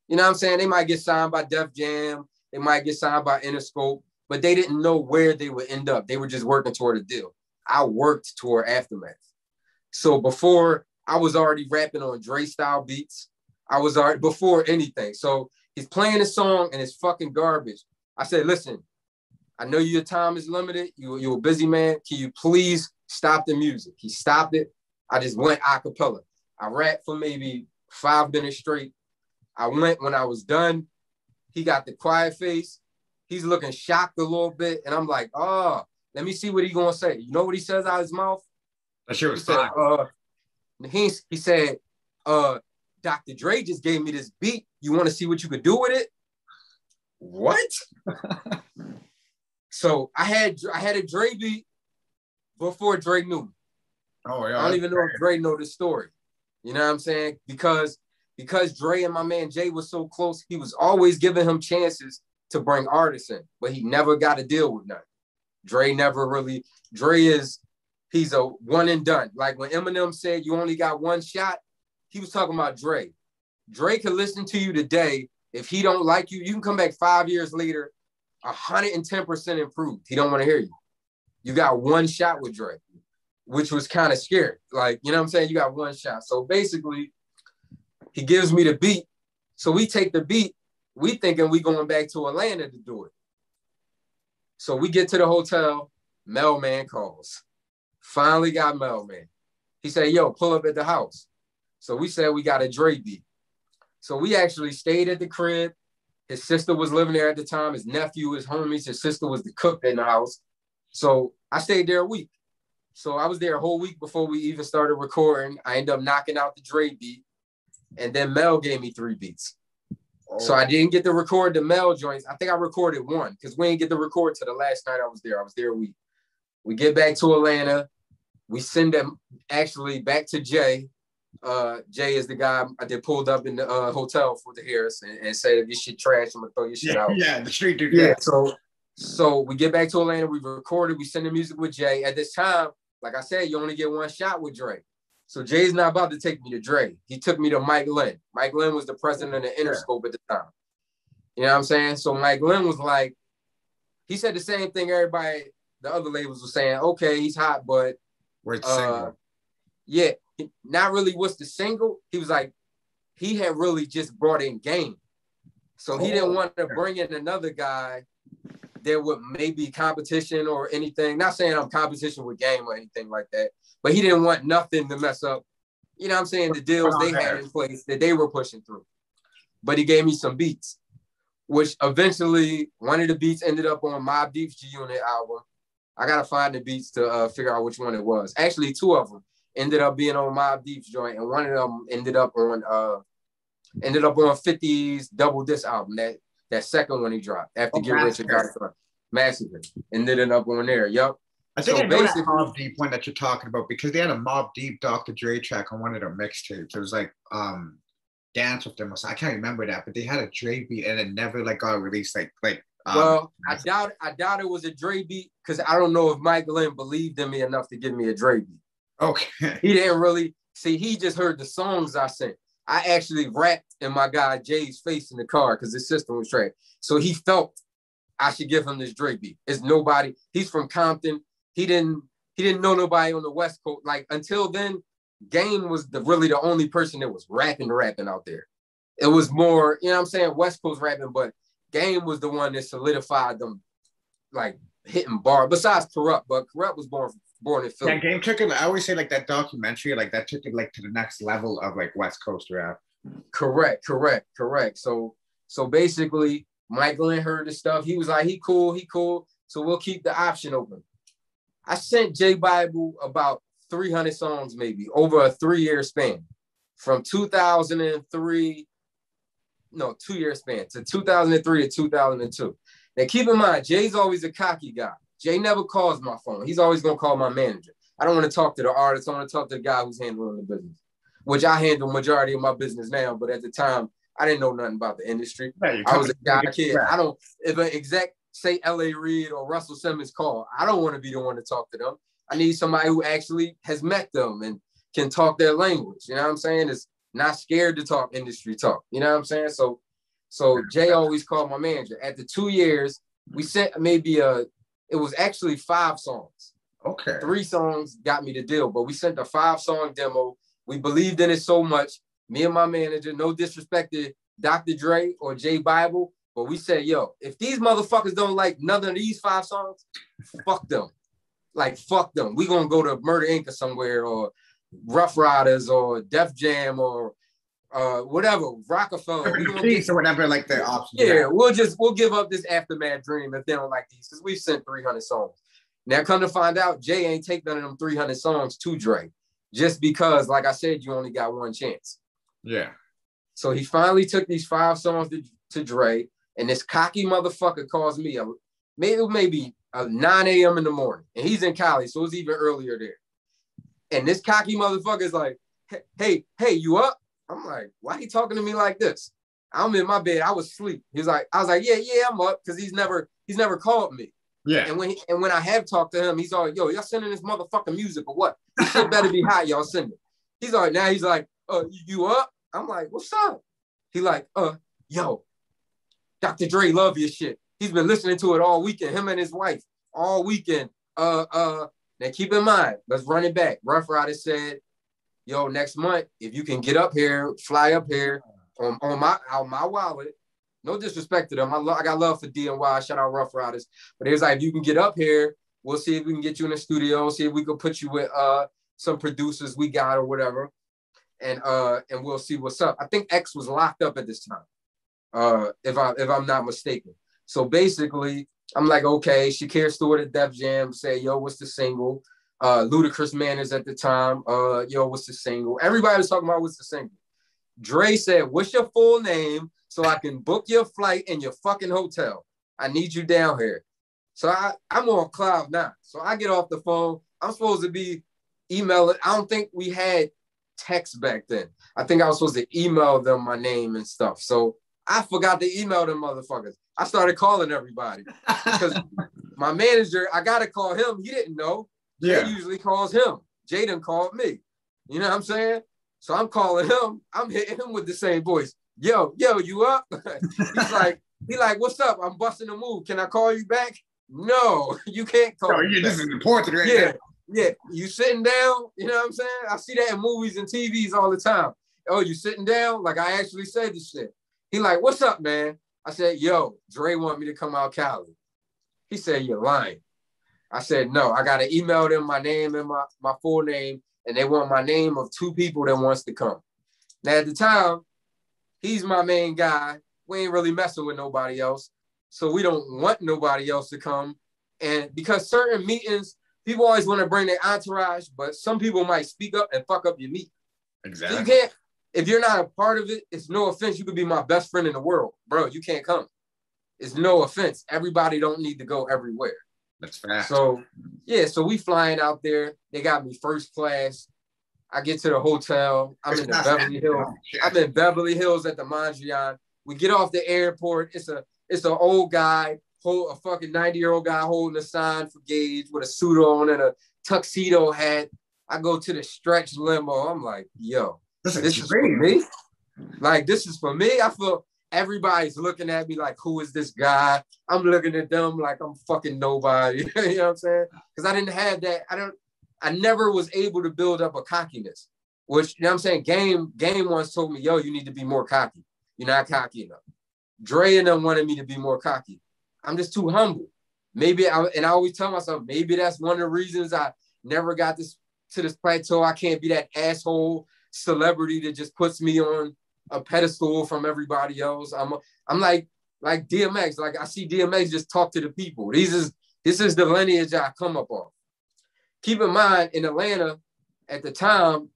You know what I'm saying? They might get signed by Def Jam. They might get signed by Interscope, but they didn't know where they would end up. They were just working toward a deal. I worked toward Aftermath. So before, I was already rapping on Dre style beats. I was already, before anything. So he's playing a song and it's fucking garbage. I said, listen, I know your time is limited. You're a busy man. Can you please stop the music? He stopped it. I just went a cappella. I rapped for maybe 5 minutes straight. I went when I was done. He got the quiet face. He's looking shocked a little bit. And I'm like, oh, let me see what he's going to say. You know what he says out of his mouth? That shit was fine. He said, Dr. Dre just gave me this beat. You want to see what you could do with it? What? So I had a Dre beat before Dre knew me. Oh, yeah. I don't even know if Dre know the story. You know what I'm saying? Because Dre and my man Jay was so close, he was always giving him chances to bring artists in, but he never got to deal with nothing. He's a one and done. Like when Eminem said you only got one shot, he was talking about Dre. Dre can listen to you today. If he don't like you, you can come back 5 years later, 110% improved. He don't want to hear you. You got one shot with Dre, which was kind of scary. Like, you know what I'm saying? You got one shot. So basically, he gives me the beat. So we take the beat. We thinking we going back to Atlanta to do it. So we get to the hotel. Mel Man calls. Finally got Mel Man. He said, yo, pull up at the house. So we said we got a Dre beat. So we actually stayed at the crib. His sister was living there at the time. His nephew, his homies, his sister was the cook in the house. So I stayed there a week. So I was there a whole week before we even started recording. I ended up knocking out the Dre beat. And then Mel gave me 3 beats. Oh. So I didn't get to record the Mel joints. I think I recorded 1 because we didn't get to record till the last night I was there. I was there a week. We get back to Atlanta. We send them actually back to Jay. Jay is the guy that pulled up in the hotel for the Harris and said, if your shit trash, I'm gonna throw your shit out. Yeah, the street dude. Yeah. So we get back to Atlanta. We recorded. We send the music with Jay. At this time, like I said, you only get one shot with Dre. So Jay's not about to take me to Dre. He took me to Mike Lynn. Mike Lynn was the president of the Interscope at the time. You know what I'm saying? So Mike Lynn was like, he said the same thing everybody, the other labels were saying, okay, he's hot, but where's the single? Yeah, not really what's the single. He was like, he had really just brought in Game. So he didn't want to bring in another guy there would maybe competition or anything. Not saying I'm competition with Game or anything like that, but he didn't want nothing to mess up, you know what I'm saying, the deals they had in place that they were pushing through. But he gave me some beats, which eventually one of the beats ended up on Mobb Deep's G-Unit album. I got to find the beats to figure out which one it was. Actually, 2 of them ended up being on Mobb Deep's joint, and one of them ended up on 50's Double Disc album, that second one he dropped after Get Rich or Die Trying. Massacre. Ended up on there. Yup. I think I know that Mobb Deep one that you're talking about because they had a Mobb Deep Dr. Dre track on one of their mixtapes. It was like Dance with Them or something. I can't remember that, but they had a Dre beat and it never like got released. Well, I doubt it was a Dre beat because I don't know if Mike Lynn believed in me enough to give me a Dre beat. Okay. He didn't really see. He just heard the songs I sent. I actually rapped in my guy Jay's face in the car because his system was trash. So he felt I should give him this Dre beat. It's nobody. He's from Compton. He didn't know nobody on the West Coast. Like until then, Game was really the only person that was rapping out there. It was more, you know what I'm saying, West Coast rapping, but Game was the one that solidified them, like hitting bar. Besides Corrupt, but Corrupt was born in Philly. Yeah, Game took it. I always say like that documentary, like that took it like to the next level of like West Coast rap. Correct. So basically, Michael and heard the stuff. He was like, he cool. So we'll keep the option open. I sent J Bible about 300 songs, maybe over a 3-year span, from 2003. No, 2-year span to 2003 to 2002. Now, keep in mind, Jay's always a cocky guy. Jay never calls my phone. He's always gonna call my manager. I don't want to talk to the artist. I want to talk to the guy who's handling the business, which I handle majority of my business now. But at the time, I didn't know nothing about the industry. I was a guy kid. I don't, if an exec say L.A. Reid or Russell Simmons call, I don't want to be the one to talk to them. I need somebody who actually has met them and can talk their language. You know what I'm saying? Is not scared to talk industry talk. You know what I'm saying? So Jay always called my manager. After 2 years, we sent maybe it was actually 5 songs. Okay. 3 songs got me the deal, but we sent a 5-song demo. We believed in it so much. Me and my manager, no disrespect to Dr. Dre or J Bible, but we said, yo, if these motherfuckers don't like none of these 5 songs, fuck them. Like, fuck them. We gonna go to Murder Inc. or somewhere, or Rough Riders, or Def Jam, or whatever, Rockefeller. Or whatever, like the options. Yeah, we'll give up this Aftermath dream if they don't like these, because we've sent 300 songs. Now, come to find out, Jay ain't take none of them 300 songs to Dre, just because, like I said, you only got one chance. Yeah. So he finally took these 5 songs to Dre, and this cocky motherfucker calls me maybe 9 a.m. in the morning, and he's in Cali, so it's even earlier there. And this cocky motherfucker is like, hey, you up? I'm like, why he talking to me like this? I'm in my bed. I was asleep. I was like, yeah, I'm up, because he's never called me. Yeah. And when I have talked to him, he's all, yo, y'all sending this motherfucking music or what? This shit better be hot, y'all send it. He's like, you up? I'm like, what's up? He like, yo, Dr. Dre love your shit. He's been listening to it all weekend, him and his wife, all weekend. Now keep in mind, let's run it back. Rough Rider said, yo, next month, if you can get up here, fly up here on my wallet. No disrespect to them. I got love for DNY. Shout out Rough Riders. But it was like, if you can get up here, we'll see if we can get you in the studio, see if we can put you with some producers we got or whatever. And we'll see what's up. I think X was locked up at this time, if I'm not mistaken. So basically, I'm like, okay, Shakir Stewart at Def Jam say, yo, what's the single? Ludacris Manners at the time, yo, what's the single? Everybody was talking about what's the single. Dre said, what's your full name so I can book your flight and your fucking hotel? I need you down here. So I'm on cloud 9. So I get off the phone. I'm supposed to be emailing. I don't think we had text back then. I think I was supposed to email them my name and stuff. So I forgot to email them motherfuckers. I started calling everybody because my manager, I got to call him. He didn't know. Yeah. Jay usually calls him. Jaden called me. You know what I'm saying? So I'm calling him. I'm hitting him with the same voice. Yo, you up? He like, what's up? I'm busting a move. Can I call you back? No, you can't call me This back. is important right now. Yeah. You sitting down? You know what I'm saying? I see that in movies and TVs all the time. Oh, you sitting down? Like, I actually said this shit. He like, what's up, man? I said, yo, Dre want me to come out Cali. He said, you're lying. I said, no, I got to email them my name and my full name, and they want my name of 2 people that wants to come. Now, at the time, he's my main guy. We ain't really messing with nobody else. So we don't want nobody else to come. And because certain meetings, people always want to bring their entourage, but some people might speak up and fuck up your meeting. Exactly. So you can't, if you're not a part of it, it's no offense. You could be my best friend in the world. Bro, you can't come. It's no offense. Everybody don't need to go everywhere. That's fast. So, yeah, so we flying out there. They got me first class. I get to the hotel. I'm in Beverly Hills. I'm in Beverly Hills at the Mondrian. We get off the airport. It's an old guy, a fucking 90-year-old guy holding a sign for Gage with a suit on and a tuxedo hat. I go to the stretch limo. I'm like, yo, this is for me? Like, this is for me? I feel everybody's looking at me like, who is this guy? I'm looking at them like I'm fucking nobody. You know what I'm saying? Because I didn't have that. I never was able to build up a cockiness, which, you know what I'm saying? Game once told me, yo, you need to be more cocky. You're not cocky enough. Dre and them wanted me to be more cocky. I'm just too humble. And I always tell myself, maybe that's one of the reasons I never got to this plateau. I can't be that asshole celebrity that just puts me on a pedestal from everybody else. I'm like DMX. Like I see DMX just talk to the people. This is the lineage I come up on. Keep in mind, in Atlanta at the time,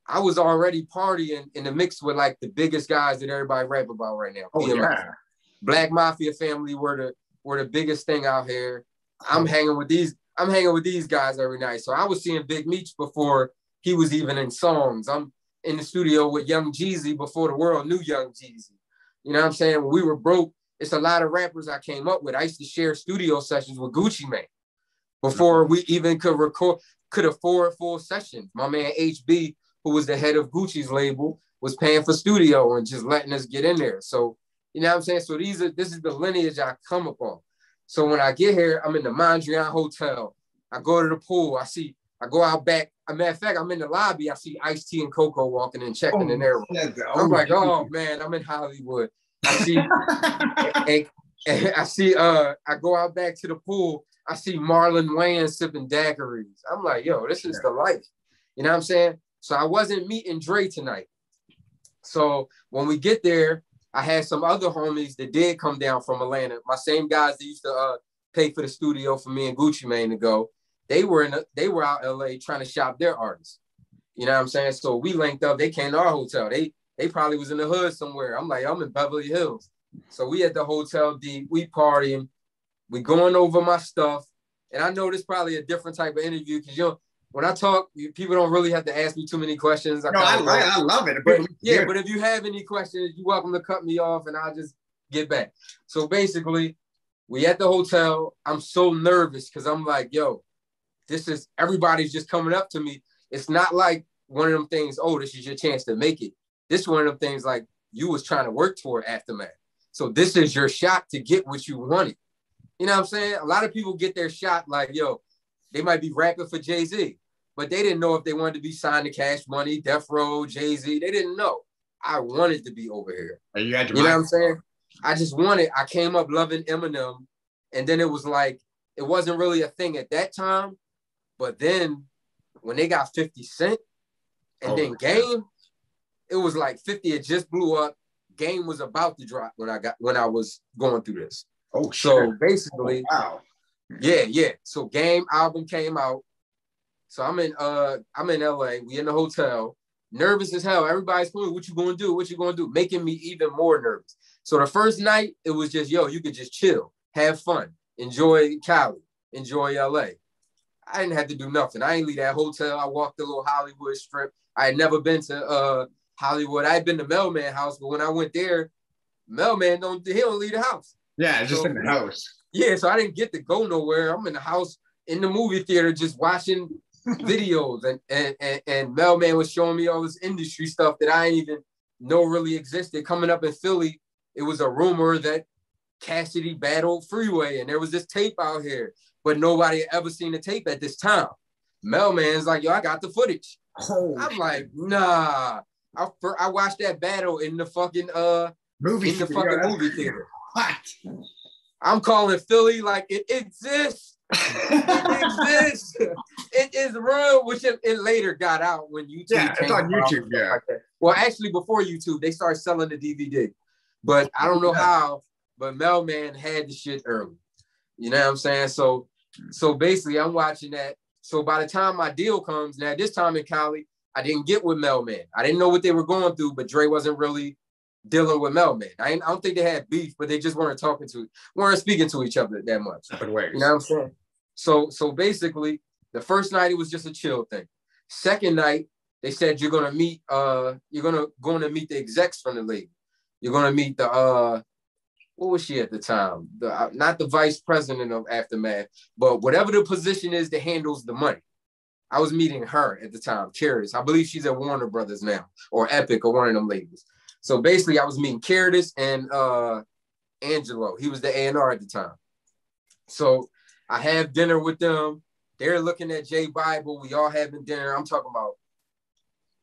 I was already partying in the mix with like the biggest guys that everybody rap about right now. Oh, DMX. yeah. Black Mafia family were the biggest thing out here. I'm hanging with these guys every night. So I was seeing Big Meech before he was even in songs. I'm in the studio with Young G.A.G.E before the world knew Young G.A.G.E. You know what I'm saying? When we were broke, it's a lot of rappers I came up with. I used to share studio sessions with Gucci Mane before we even could afford full sessions. My man HB, who was the head of Gucci's label, was paying for studio and just letting us get in there. So, you know what I'm saying? So this is the lineage I come upon. So when I get here, I'm in the Mondrian Hotel. I go to the pool. I go out back. As a matter of fact, I'm in the lobby. I see Ice-T and Coco walking in, checking in there. I'm like, oh man, I'm in Hollywood. I go out back to the pool. I see Marlon Wayans sipping daiquiris. I'm like, yo, this is the life. You know what I'm saying? So I wasn't meeting Dre tonight. So when we get there, I had some other homies that did come down from Atlanta. My same guys that used to pay for the studio for me and Gucci Mane to go. They were out LA trying to shop their artists. You know what I'm saying? So we linked up. They came to our hotel. They probably was in the hood somewhere. I'm like, I'm in Beverly Hills. So we at the Hotel D. We partying. We going over my stuff. And I know this is probably a different type of interview because when I talk, people don't really have to ask me too many questions. I love it. But if you have any questions, you're welcome to cut me off and I'll just get back. So basically, we at the hotel. I'm so nervous because I'm like, yo, everybody's just coming up to me. It's not like one of them things, oh, this is your chance to make it. This is one of them things like you was trying to work toward Aftermath. So this is your shot to get what you wanted. You know what I'm saying? A lot of people get their shot like, yo, they might be rapping for Jay-Z, but they didn't know if they wanted to be signed to Cash Money, Death Row, Jay-Z. They didn't know. I wanted to be over here. You know what I'm saying? I came up loving Eminem, and then it was like, it wasn't really a thing at that time, but then when they got 50 Cent, and then Game, it was like 50 had just blew up. Game was about to drop when I was going through this. Oh, so basically, wow. Yeah. So Game album came out. So I'm in LA. We in the hotel, nervous as hell. Everybody's going, what you gonna do? What you gonna do? Making me even more nervous. So the first night, it was just, yo, you could just chill, have fun, enjoy Cali, enjoy LA. I didn't have to do nothing. I ain't leave that hotel. I walked the little Hollywood strip. I had never been to Hollywood. I had been to Mel Man house, but when I went there, Mel Man don't leave the house. Yeah, just in the house. Yeah, so I didn't get to go nowhere. I'm in the house in the movie theater just watching videos, and Mel Man was showing me all this industry stuff that I didn't even know really existed. Coming up in Philly, it was a rumor that Cassidy battled Freeway, and there was this tape out here, but nobody had ever seen the tape at this time. Mel Man's like, yo, I got the footage. I'm like, nah. I watched that battle in the fucking movie theater. What? I'm calling Philly like it exists. It exists. It is real, which it later got out when YouTube came it's on YouTube, yeah. like that. Well, actually, before YouTube, they started selling the DVD. But I don't know how, but Mel Man had the shit early. You know what I'm saying? So basically, I'm watching that. So by the time my deal comes, now this time in Cali, I didn't get with Mel Man. I didn't know what they were going through, but Dre wasn't really dealing with Mel Man. I don't think they had beef, but they just weren't speaking to each other that much. You know what I'm saying? So basically, the first night it was just a chill thing. Second night, they said you're gonna meet the execs from the league. You're gonna meet the what was she at the time? Not the vice president of Aftermath, but whatever the position is that handles the money. I was meeting her at the time, Curious. I believe she's at Warner Brothers now, or Epic, or one of them labels. So basically, I was meeting Curtis and Angelo. He was the A&R at the time. So I have dinner with them. They're looking at J Bible. We all having dinner. I'm talking about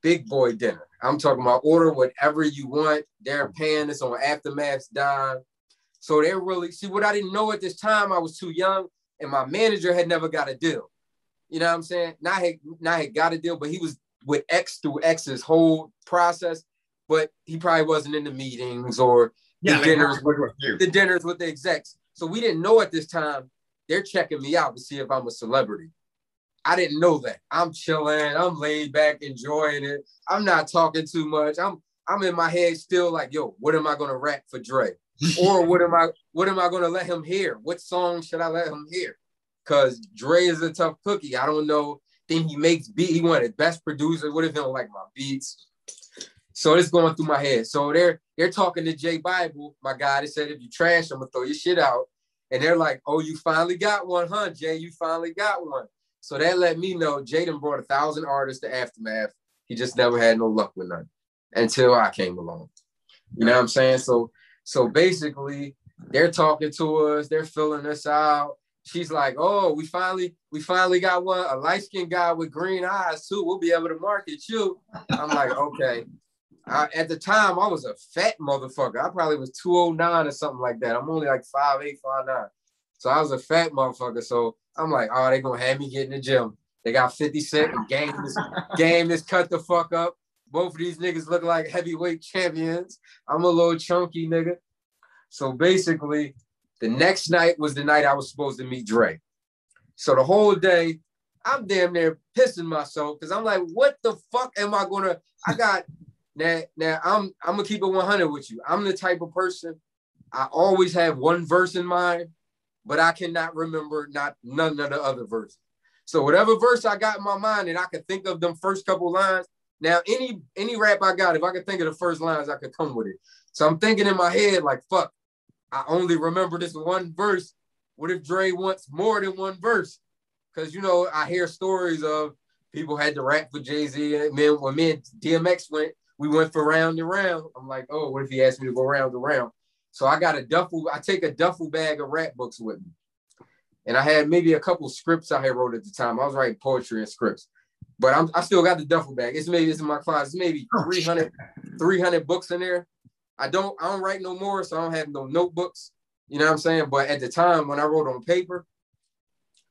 big boy dinner. I'm talking about order whatever you want. They're paying this on Aftermath's dime. So they're really, see what I didn't know at this time, I was too young, and my manager had never got a deal. You know what I'm saying? Not had got a deal, but he was with X through X's whole process. but he probably wasn't in the meetings or the dinners with the execs. So we didn't know at this time. They're checking me out to see if I'm a celebrity. I didn't know that. I'm chilling. I'm laid back, enjoying it. I'm not talking too much. I'm in my head still like, yo, what am I gonna rap for Dre? Or what am I gonna let him hear? What song should I let him hear? Because Dre is a tough cookie. I don't know. Then he makes beat. He one of the best producers. What if he don't like my beats? So it's going through my head. So they're talking to Jay Bible, my guy. They said, if you trash, I'm gonna throw your shit out. And they're like, oh, you finally got one, huh, Jay? You finally got one. So that let me know Jaden brought 1,000 artists to Aftermath. He just never had no luck with none until I came along. You know what I'm saying? So basically, they're talking to us. They're filling us out. She's like, oh, we finally got one, a light-skinned guy with green eyes, too. We'll be able to market you. I'm like, okay. At the time, I was a fat motherfucker. I probably was 209 or something like that. I'm only like 5'8", 5'9". So I was a fat motherfucker. So I'm like, oh, they're going to have me get in the gym. They got 50 Cent and game is cut the fuck up. Both of these niggas look like heavyweight champions. I'm a little chunky nigga. So basically, the next night was the night I was supposed to meet Dre. So the whole day, I'm damn near pissing myself because I'm like, what the fuck am I going to... I got... Now I'm gonna keep it 100 with you. I'm the type of person, I always have one verse in mind, but I cannot remember none of the other verses. So whatever verse I got in my mind and I could think of them first couple lines. Now any rap I got, if I could think of the first lines, I could come with it. So I'm thinking in my head like, fuck, I only remember this one verse. What if Dre wants more than one verse? Because I hear stories of people had to rap for Jay-Z, and when me and DMX we went for round and round. I'm like, oh, what if he asked me to go round and round? So I take a duffel bag of rap books with me. And I had maybe a couple scripts I had wrote at the time. I was writing poetry and scripts. But I still got the duffel bag. It's in my closet. It's maybe 300 books in there. I don't write no more, so I don't have no notebooks. You know what I'm saying? But at the time when I wrote on paper,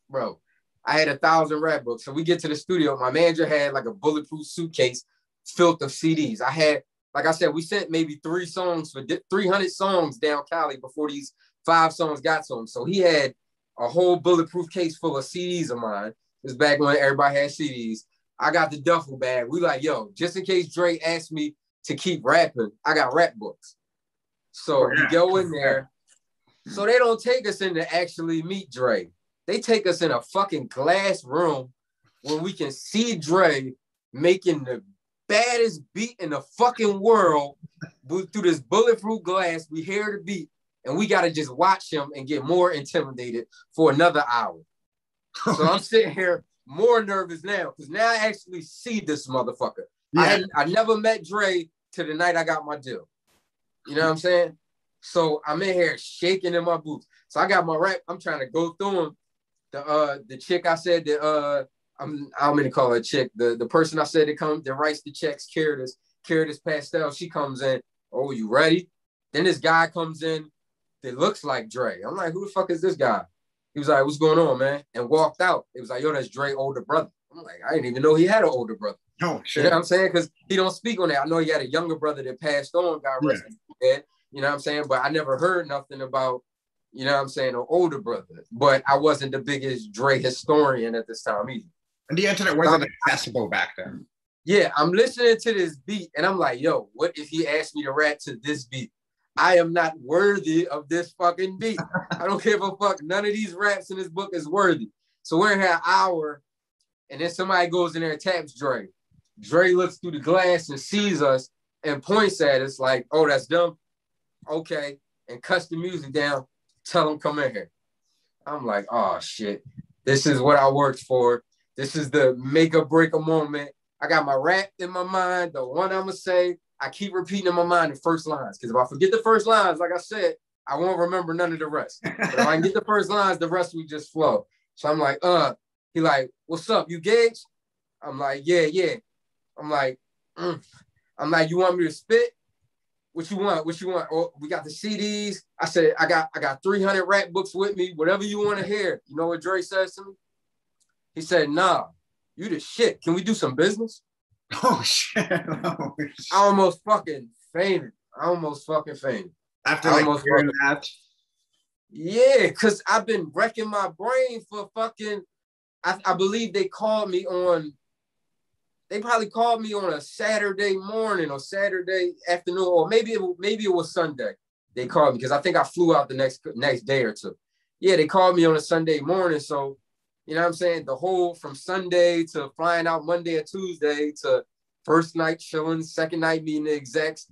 bro, I had 1,000 rap books. So we get to the studio. My manager had like a bulletproof suitcase filled of CDs. I had, like I said, we sent maybe 3 songs for 300 songs down Cali before these 5 songs got to him. So he had a whole bulletproof case full of CDs of mine. This back when everybody had CDs. I got the duffel bag. We like, yo, just in case Dre asked me to keep rapping, I got rap books. So we go in there. So they don't take us in to actually meet Dre. They take us in a fucking glass room where we can see Dre making the baddest beat in the fucking world through this bulletproof glass. We hear the beat and we got to just watch him and get more intimidated for another hour. So I'm sitting here more nervous now because now I actually see this motherfucker. Yeah. I never met Dre till the night I got my deal. You know what I'm saying? So I'm in here shaking in my boots. So I got my rap. I'm trying to go through him. The chick I said that I'm gonna call her a chick. The person I said that writes the checks, career.His Pastel. She comes in. Oh, you ready? Then this guy comes in that looks like Dre. I'm like, who the fuck is this guy? He was like, what's going on, man? And walked out. It was like, yo, that's Dre's older brother. I'm like, I didn't even know he had an older brother. Oh, shit. You know what I'm saying? Because he don't speak on that. I know he had a younger brother that passed on, got arrested. Yeah. You know what I'm saying? But I never heard nothing about, you know what I'm saying, an older brother. But I wasn't the biggest Dre historian at this time either. And the internet wasn't accessible back then. Yeah, I'm listening to this beat and I'm like, yo, what if he asked me to rap to this beat? I am not worthy of this fucking beat. I don't give a fuck. None of these raps in this book is worthy. So we're in here an hour and then somebody goes in there and taps Dre. Dre looks through the glass and sees us and points at us like, oh, that's dumb. Okay. And cuts the music down. Tell him come in here. I'm like, oh shit. This is what I worked for. This is the make or break a moment. I got my rap in my mind. The one I'm going to say, I keep repeating in my mind the first lines. Because if I forget the first lines, like I said, I won't remember none of the rest. But if I can get the first lines, the rest will just flow. So I'm like, He like, what's up? You Gage? I'm like, yeah. I'm like, you want me to spit? What you want? Oh, we got the CDs. I said, I got 300 rap books with me. Whatever you want to hear. You know what Dre says to me? He said, nah, you the shit. Can we do some business? Oh shit! Oh, shit. I almost fucking fainted. After like hearing that. Yeah, because I've been wrecking my brain for fucking. I believe they called me on. They probably called me on a Saturday morning or Saturday afternoon, or maybe it was Sunday. They called me because I think I flew out the next day or two. Yeah, they called me on a Sunday morning. So, you know what I'm saying? The whole from Sunday to flying out Monday or Tuesday to first night chilling, second night meeting the execs,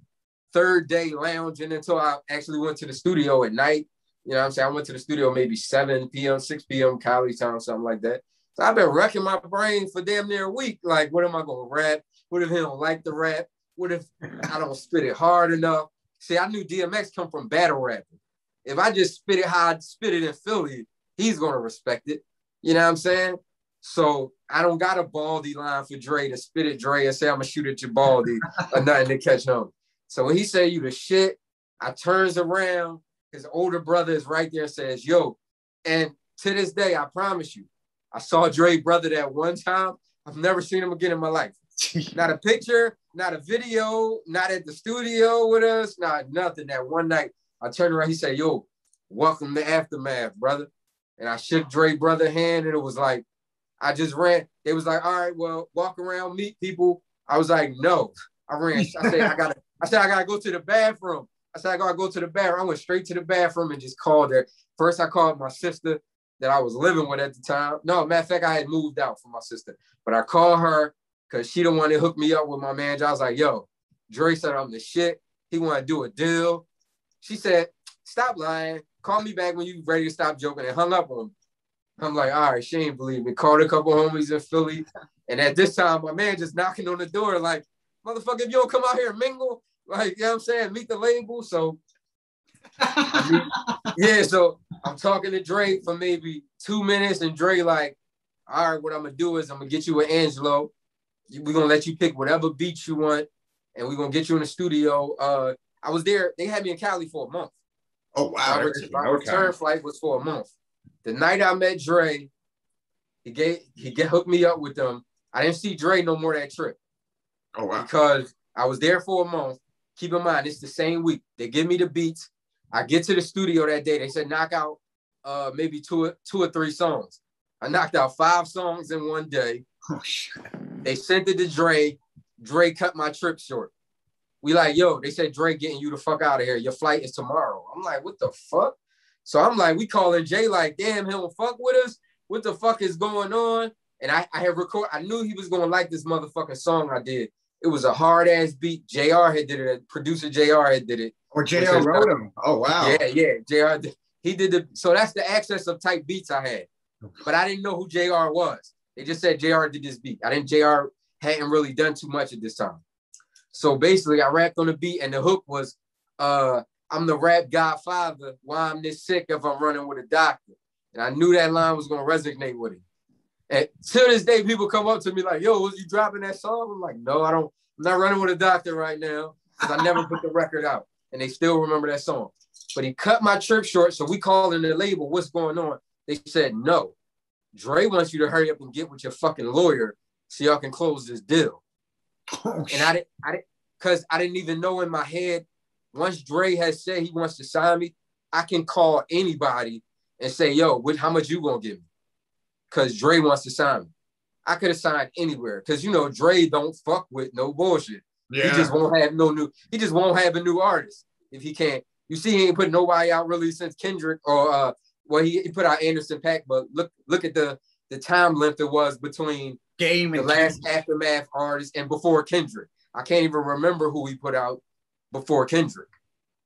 third day lounging until I actually went to the studio at night. You know what I'm saying? I went to the studio maybe 7 p.m., 6 p.m. Cali time, something like that. So I've been wrecking my brain for damn near a week. Like, what am I going to rap? What if he don't like the rap? What if I don't spit it hard enough? See, I knew DMX come from battle rapping. If I just spit it how I spit it in Philly, he's going to respect it. You know what I'm saying? So I don't got a baldy line for Dre to spit at Dre and say, I'm going to shoot at your baldy or nothing to catch him. So when he say you the shit, I turns around. His older brother is right there and says, yo, and to this day, I promise you, I saw Dre's brother that one time. I've never seen him again in my life. Not a picture, not a video, not at the studio with us, not nothing. That one night, I turned around, he said, yo, welcome to Aftermath, brother. And I shook Dre's brother's hand, and it was like, I just ran. They was like, all right, well, walk around, meet people. I was like, no. I ran. I said, I gotta go to the bathroom. I said, I gotta go to the bathroom. I went straight to the bathroom and just called her. First, I called my sister that I was living with at the time. No, matter of fact, I had moved out from my sister. But I called her because she the one that hooked me up with my manager. I was like, yo, Dre said I'm the shit. He want to do a deal. She said, stop lying. Call me back when you ready to stop joking, and hung up on me. I'm like, all right, she ain't believe me. Called a couple homies in Philly. And at this time, my man just knocking on the door like, motherfucker, if you don't come out here and mingle, like, you know what I'm saying, meet the label. So, yeah, so I'm talking to Dre for maybe 2 minutes, and Dre like, all right, what I'm going to do is I'm going to get you with Angelo. We're going to let you pick whatever beat you want, and we're going to get you in the studio. I was there. They had me in Cali for a month. Oh, wow. My return flight was for a month. The night I met Dre, he hooked me up with them. I didn't see Dre no more that trip. Oh, wow. Because I was there for a month. Keep in mind, it's the same week. They give me the beats. I get to the studio that day. They said knock out maybe two or three songs. I knocked out 5 songs in one day. Oh, shit. They sent it to Dre. Dre cut my trip short. We like, yo, they said Dre getting you the fuck out of here. Your flight is tomorrow. I'm like, what the fuck? So I'm like, we calling Jay like, damn, he don't fuck with us. What the fuck is going on? And I had I knew he was going to like this motherfucking song I did. It was a hard ass beat. JR had did it. Producer JR had did it. Or JR wrote him. Oh, wow. Yeah. JR, he did the, so that's the access of type beats I had. But I didn't know who JR was. They just said JR did this beat. JR hadn't really done too much at this time. So basically I rapped on the beat, and the hook was, I'm the rap godfather. Why I'm this sick if I'm running with a doctor. And I knew that line was going to resonate with him. And to this day, people come up to me like, yo, was you dropping that song? I'm like, no, I'm not running with a doctor right now, because I never put the record out. And they still remember that song. But he cut my trip short, so we called in the label, what's going on? They said, no, Dre wants you to hurry up and get with your fucking lawyer so y'all can close this deal. Oh, and I didn't even know in my head, once Dre has said he wants to sign me, I can call anybody and say, yo, how much you gonna give me? Because Dre wants to sign me. I could have signed anywhere, because, you know, Dre don't fuck with no bullshit. Yeah. He just won't have a new artist if he can't. You see, he ain't put nobody out really since Kendrick, or he put out Anderson .Paak, but look at the time length it was between Game and the last Aftermath artist and before Kendrick. I can't even remember who he put out before Kendrick.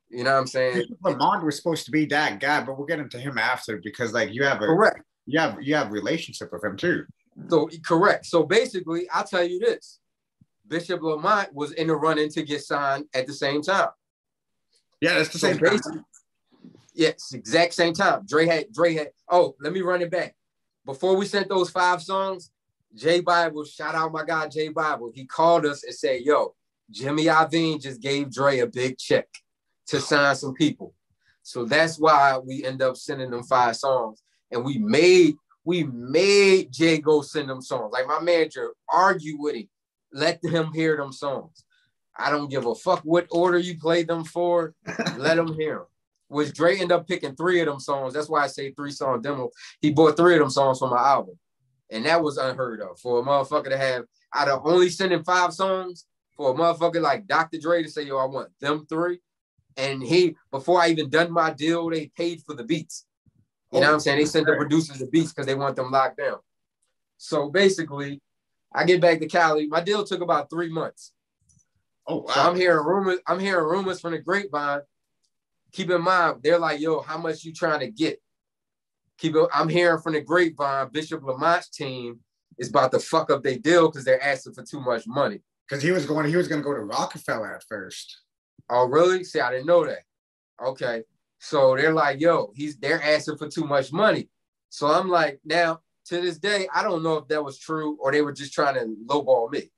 You know what I'm saying? Lamont was supposed to be that guy, but we'll get into him after, because like you have a relationship with him too. So correct. So basically, I'll tell you this: Bishop Lamont was in the running to get signed at the same time. Yeah, that's the same time. Yes, exact same time. Dre had. Oh, let me run it back. Before we sent those 5 songs, J Bible, shout out my guy J Bible. He called us and said, "Yo, Jimmy Iovine just gave Dre a big check to sign some people." So that's why we end up sending them 5 songs, and we made Jay go send them songs. Like, my manager argued with him, let him hear them songs. I don't give a fuck what order you play them for. Let him hear them. Which Dre ended up picking 3 of them songs. That's why I say 3-song demo. He bought 3 of them songs for my album. And that was unheard of for a motherfucker to have, out of only sending 5 songs, for a motherfucker like Dr. Dre to say, yo, I want them 3. And he, before I even done my deal, they paid for the beats. You know what I'm saying? They sent the producers the beats because they want them locked down. So basically, I get back to Cali. My deal took about 3 months. Oh, wow. So I'm hearing rumors from the grapevine. Keep in mind, they're like, yo, how much you trying to get? I'm hearing from the grapevine, Bishop Lamont's team is about to fuck up their deal because they're asking for too much money. Because he was going to go to Rockefeller at first. Oh, really? See, I didn't know that. Okay. So they're like, yo, they're asking for too much money. So I'm like, now, to this day, I don't know if that was true or they were just trying to lowball me.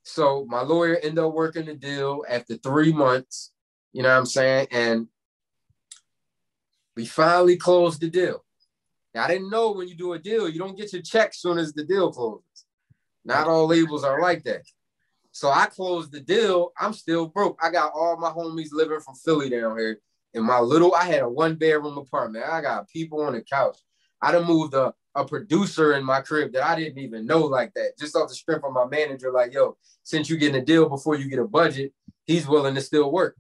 So my lawyer ended up working the deal after 3 months, you know what I'm saying? And we finally closed the deal. Now, I didn't know when you do a deal, you don't get your check as soon as the deal closes. Not all labels are like that. So I closed the deal. I'm still broke. I got all my homies living from Philly down here. In my I had a 1-bedroom apartment. I got people on the couch. I done moved a producer in my crib that I didn't even know like that. Just off the strength of my manager, like, yo, since you getting a deal before you get a budget, he's willing to still work.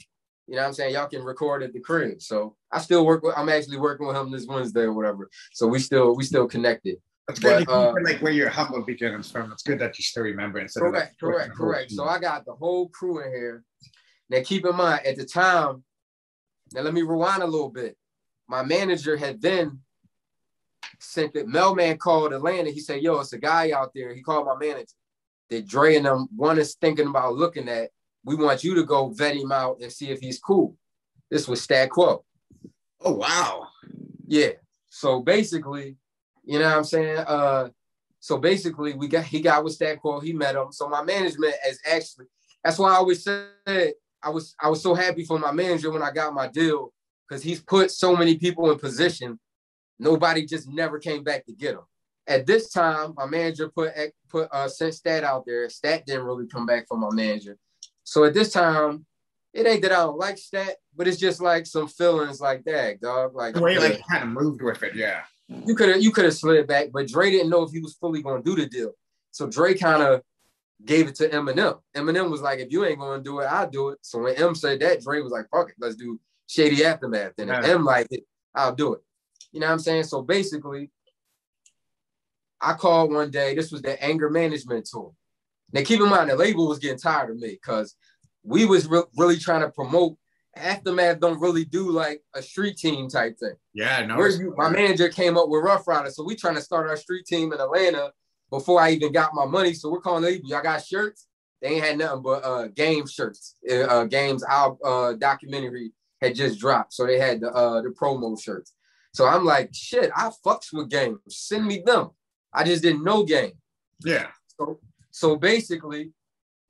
You know what I'm saying? Y'all can record at the crib. So I still I'm actually working with him this Wednesday or whatever. So we still connected. That's good. Like where your humble beginnings from. It's good that you still remember it. Correct. So I got the whole crew in here. Now keep in mind, at the time, now let me rewind a little bit. My manager had then sent that Mel Man called Atlanta. He said, yo, it's a guy out there. He called my manager that Dre and them one is thinking about looking at. We want you to go vet him out and see if he's cool. This was Stat Quo. Oh, wow. Yeah. So basically, you know what I'm saying? So basically he got with Stat Quo, he met him. So my management is actually, that's why I always said I was so happy for my manager when I got my deal, because he's put so many people in position. Nobody just never came back to get him. At this time, my manager sent Stat out there. Stat didn't really come back from my manager. So at this time, it ain't that I don't like Stat, but it's just like some feelings like that, dog. Like the way like kind of moved with it, yeah. You could have slid back, but Dre didn't know if he was fully gonna do the deal. So Dre kind of gave it to Eminem. Eminem was like, if you ain't gonna do it, I'll do it. So when M said that, Dre was like, fuck it, let's do Shady Aftermath. And if M liked it, I'll do it. You know what I'm saying? So basically, I called one day. This was the anger management tour. Now, keep in mind, the label was getting tired of me because we was really trying to promote. Aftermath don't really do like a street team type thing. Yeah, no. My manager came up with Rough Riders, so we trying to start our street team in Atlanta before I even got my money. So we're calling the label. Y'all got shirts? They ain't had nothing but game shirts. Game's documentary had just dropped, so they had the promo shirts. So I'm like, shit, I fucks with Game. Send me them. I just didn't know Game. Yeah. So basically,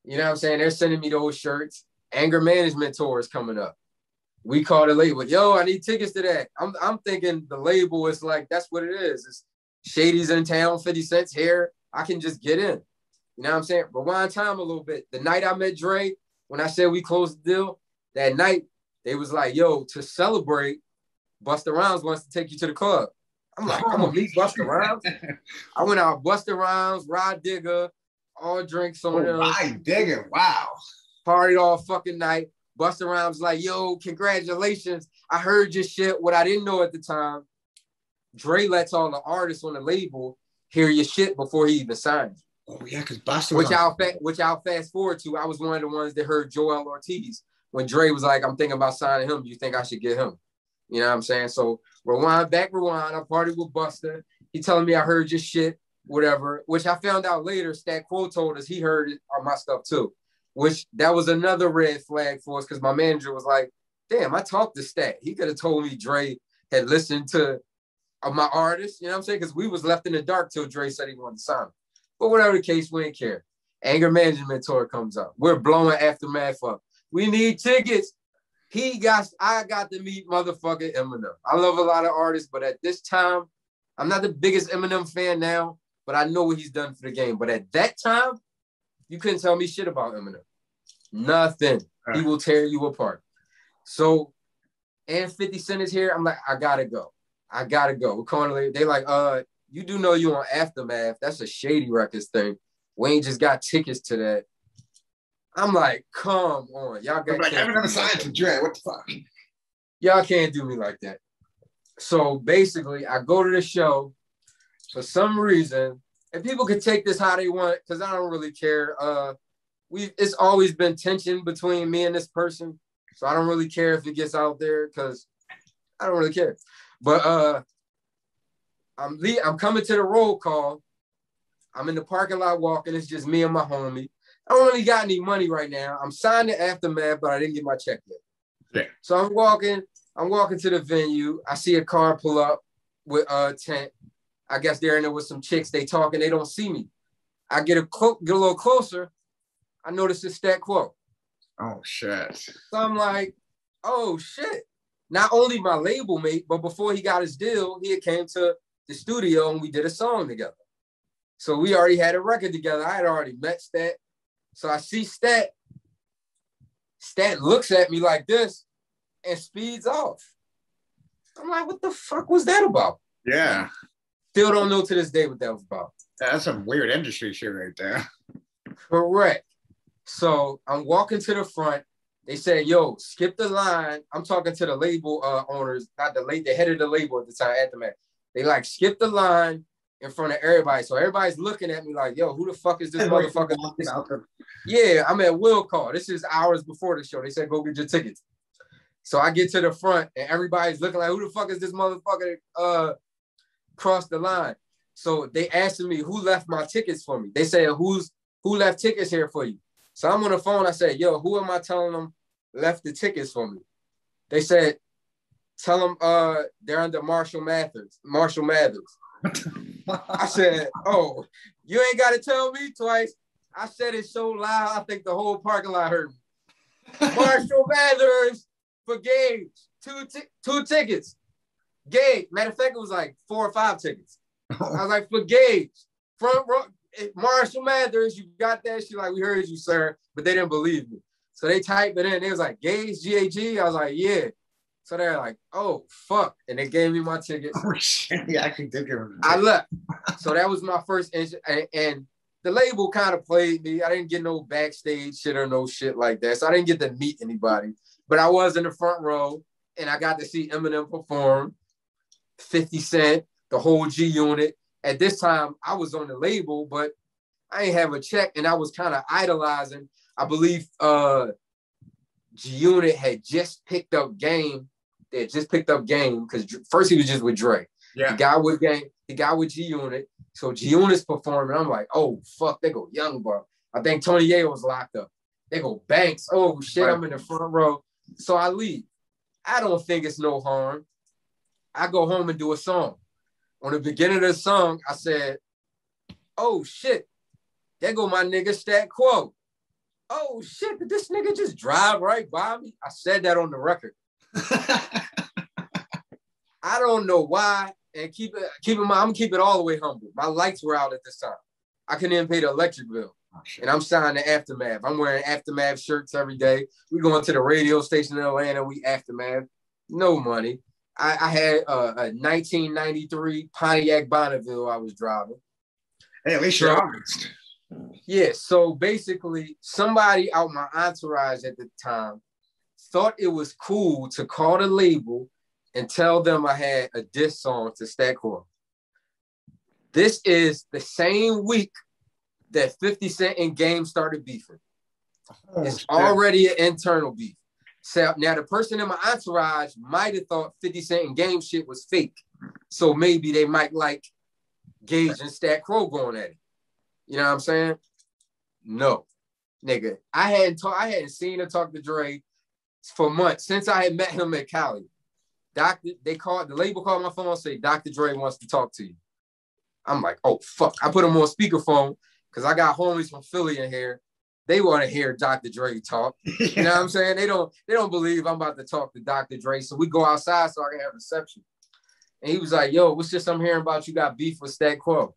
you know what I'm saying? They're sending me those shirts. Anger management tour is coming up. We call the label. Yo, I need tickets to that. I'm thinking the label is like, that's what it is. It's Shady's in town, 50 Cent's here. I can just get in. You know what I'm saying? Rewind time a little bit. The night I met Dre, when I said we closed the deal, that night, they was like, yo, to celebrate, Busta Rhymes wants to take you to the club. I'm like, I'm gonna meet Busta Rhymes. I went out, Busta Rhymes, Rod Digger, all drinks on them. Rod Digger, wow. Partied all fucking night. Busta Rhymes like, yo, congratulations. I heard your shit. What I didn't know at the time, Dre lets all the artists on the label hear your shit before he even signs. Oh yeah, because Busta. Which I'll fast forward to. I was one of the ones that heard Joel Ortiz when Dre was like, I'm thinking about signing him. You think I should get him? You know what I'm saying? So rewind. I partied with Busta. He telling me I heard your shit, whatever. Which I found out later. Stat Quo told us he heard my stuff too. Which that was another red flag for us because my manager was like, damn, I talked to Stat. He could have told me Dre had listened to my artists, you know what I'm saying? Because we was left in the dark till Dre said he wanted to sign him. But whatever the case, we didn't care. Anger management tour comes up. We're blowing Aftermath up. We need tickets. I got to meet motherfucking Eminem. I love a lot of artists, but at this time, I'm not the biggest Eminem fan now, but I know what he's done for the game. But at that time, You couldn't tell me shit about Eminem. Nothing. He will tear you apart. So, and 50 Cent is here. I'm like, I gotta go. We're calling. They like, you do know you on Aftermath. That's a Shady Records thing. We ain't just got tickets to that. I'm like, come on. Y'all got like Eminem signed to Dre. What the fuck? Y'all can't do me like that. So basically, I go to the show. For some reason, and people can take this how they want, because I don't really care. It's always been tension between me and this person. So I don't really care if it gets out there, because I don't really care. But I'm coming to the roll call. I'm in the parking lot walking. It's just me and my homie. I don't really got any money right now. I'm signed to Aftermath, but I didn't get my check yet. Yeah. So I'm walking to the venue. I see a car pull up with a tent. I guess they're in there with some chicks. They talking. They don't see me. I get a little closer. I notice it's Stat Quo. Oh, shit. So I'm like, oh, shit. Not only my label mate, but before he got his deal, he had came to the studio and we did a song together. So we already had a record together. I had already met Stat. So I see Stat. Stat looks at me like this and speeds off. I'm like, what the fuck was that about? Yeah. Still don't know to this day what that was about. That's some weird industry shit right there. Correct. So I'm walking to the front. They say, yo, skip the line. I'm talking to the label owners, not the head of the label at the time, Aftermath. They like, skip the line in front of everybody. So everybody's looking at me like, yo, who the fuck is this motherfucker? Yeah, I'm at will call. This is hours before the show. They said, go get your tickets. So I get to the front and everybody's looking like, who the fuck is this motherfucker cross the line? So they asked me who left my tickets for me. They said, who left tickets here for you? So I'm on the phone. I said, yo, who am I telling them left the tickets for me? They said, tell them they're under Marshall Mathers. I said, oh, you ain't got to tell me twice. I said it so loud, I think the whole parking lot heard me. Marshall Mathers for Gage. Two tickets. Gage. Matter of fact, it was like 4 or 5 tickets. I was like, for Gage. Front row. Marshall Mathers, you got that? She like, we heard you, sir. But they didn't believe me. So they typed it in. They was like, Gage, G.A.G.E? I was like, yeah. So they're like, oh, fuck. And they gave me my tickets. Oh, shit. Yeah, I actually did give him. I left. So that was my first and the label kind of played me. I didn't get no backstage shit or no shit like that. So I didn't get to meet anybody. But I was in the front row and I got to see Eminem perform, 50 Cent, the whole G Unit. At this time, I was on the label, but I ain't have a check and I was kind of idolizing. I believe G Unit had just picked up Game. They had just picked up Game because first he was just with Dre. Yeah. He got with Game. He got with G Unit. So G Unit's performing. I'm like, oh, fuck. They go Young Buck. I think Tony Ye was locked up. They go Banks. Oh, shit. Right. I'm in the front row. So I leave. I don't think it's no harm. I go home and do a song. On the beginning of the song, I said, oh, shit. There go my nigga Stat Quo. Oh, shit. Did this nigga just drive right by me? I said that on the record. I don't know why. And keep in mind, I'm keep it all the way humble. My lights were out at this time. I couldn't even pay the electric bill. Oh, and I'm signed to Aftermath. I'm wearing Aftermath shirts every day. We going to the radio station in Atlanta. We Aftermath. No money. I had a 1993 Pontiac Bonneville I was driving. Hey, at least you're honest. Yeah, so basically, somebody out my entourage at the time thought it was cool to call the label and tell them I had a diss song to Stat Quo. This is the same week that 50 Cent and Game started beefing. Oh, it's already an internal beef. So now the person in my entourage might have thought 50 Cent and Game shit was fake. So maybe they might like Gage and Stat Quo going at it. You know what I'm saying? No. Nigga, I hadn't seen or talked to Dre for months since I had met him at Cali. The label called my phone and say, Dr. Dre wants to talk to you. I'm like, oh, fuck. I put him on speakerphone because I got homies from Philly in here. They want to hear Dr. Dre talk. Yeah. You know what I'm saying? They don't believe I'm about to talk to Dr. Dre. So we go outside so I can have reception. And he was like, yo, what's this I'm hearing about? You got beef with Stat Quo.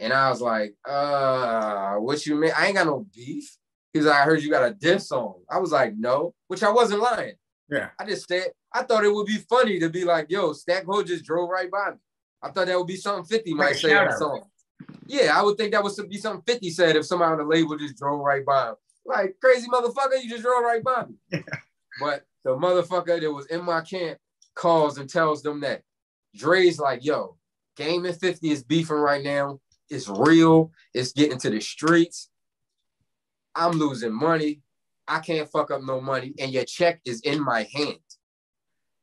And I was like, what you mean? I ain't got no beef. He's like, I heard you got a diss song. I was like, no, which I wasn't lying. Yeah. I just said, I thought it would be funny to be like, yo, Stat Quo just drove right by me. I thought that would be something 50 might say on the song. Yeah, I would think that would be something 50 said if somebody on the label just drove right by him. Like, crazy motherfucker, you just drove right by me. Yeah. But the motherfucker that was in my camp calls and tells them that Dre's like, yo, Game and 50 is beefing right now. It's real. It's getting to the streets. I'm losing money. I can't fuck up no money. And your check is in my hand.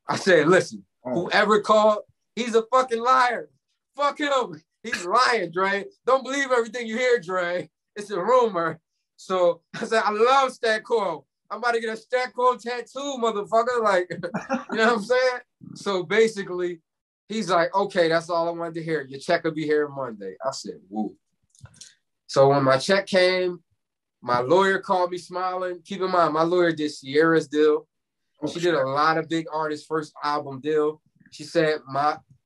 I said, listen, whoever called, he's a fucking liar. Fuck him. He's lying, Dre. Don't believe everything you hear, Dre. It's a rumor. So I said, I love Stat Quo. I'm about to get a Stat Quo tattoo, motherfucker. Like, you know what I'm saying? So basically, he's like, okay, that's all I wanted to hear. Your check will be here Monday. I said, woo. So when my check came, my lawyer called me smiling. Keep in mind, my lawyer did Sierra's deal. She did a lot of big artists' first album deal. She said,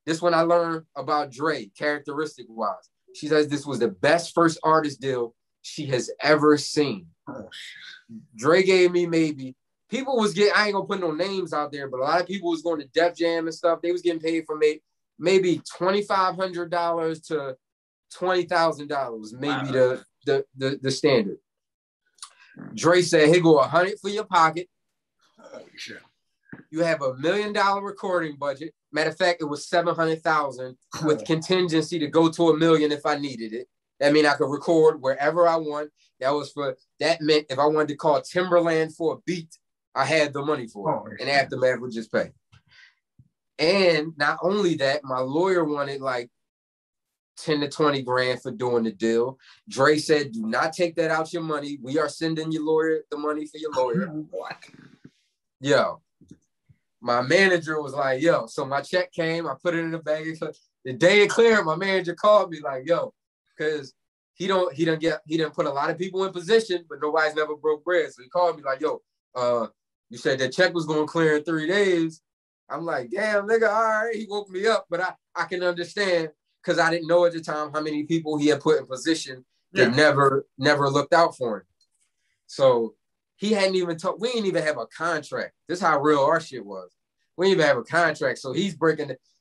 this one I learned about Dre, characteristic-wise. She says this was the best first artist deal she has ever seen. Dre gave me maybe, people was getting, I ain't gonna put no names out there, but a lot of people was going to Def Jam and stuff. They was getting paid for maybe $2,500 to $20,000, maybe the standard. Dre said, here go 100 for your pocket. Holy shit. You have $1 million recording budget. Matter of fact, it was 700,000 with contingency to go to $1 million if I needed it. That means I could record wherever I want. That meant if I wanted to call Timberland for a beat, I had the money for it. And Aftermath would just pay. And not only that, my lawyer wanted like 10 to 20 grand for doing the deal. Dre said, do not take that out your money. We are sending your lawyer the money for your lawyer. What? Yo, my manager was like, yo, so my check came, I put it in the bag. The day it cleared, my manager called me like, yo, because he didn't put a lot of people in position, but nobody's never broke bread. So he called me like, yo, you said that check was going to clear in 3 days. I'm like, damn, nigga, all right. He woke me up, but I can understand because I didn't know at the time how many people he had put in position that never looked out for him. So he hadn't even we didn't even have a contract. This is how real our shit was. We didn't even have a contract. So he's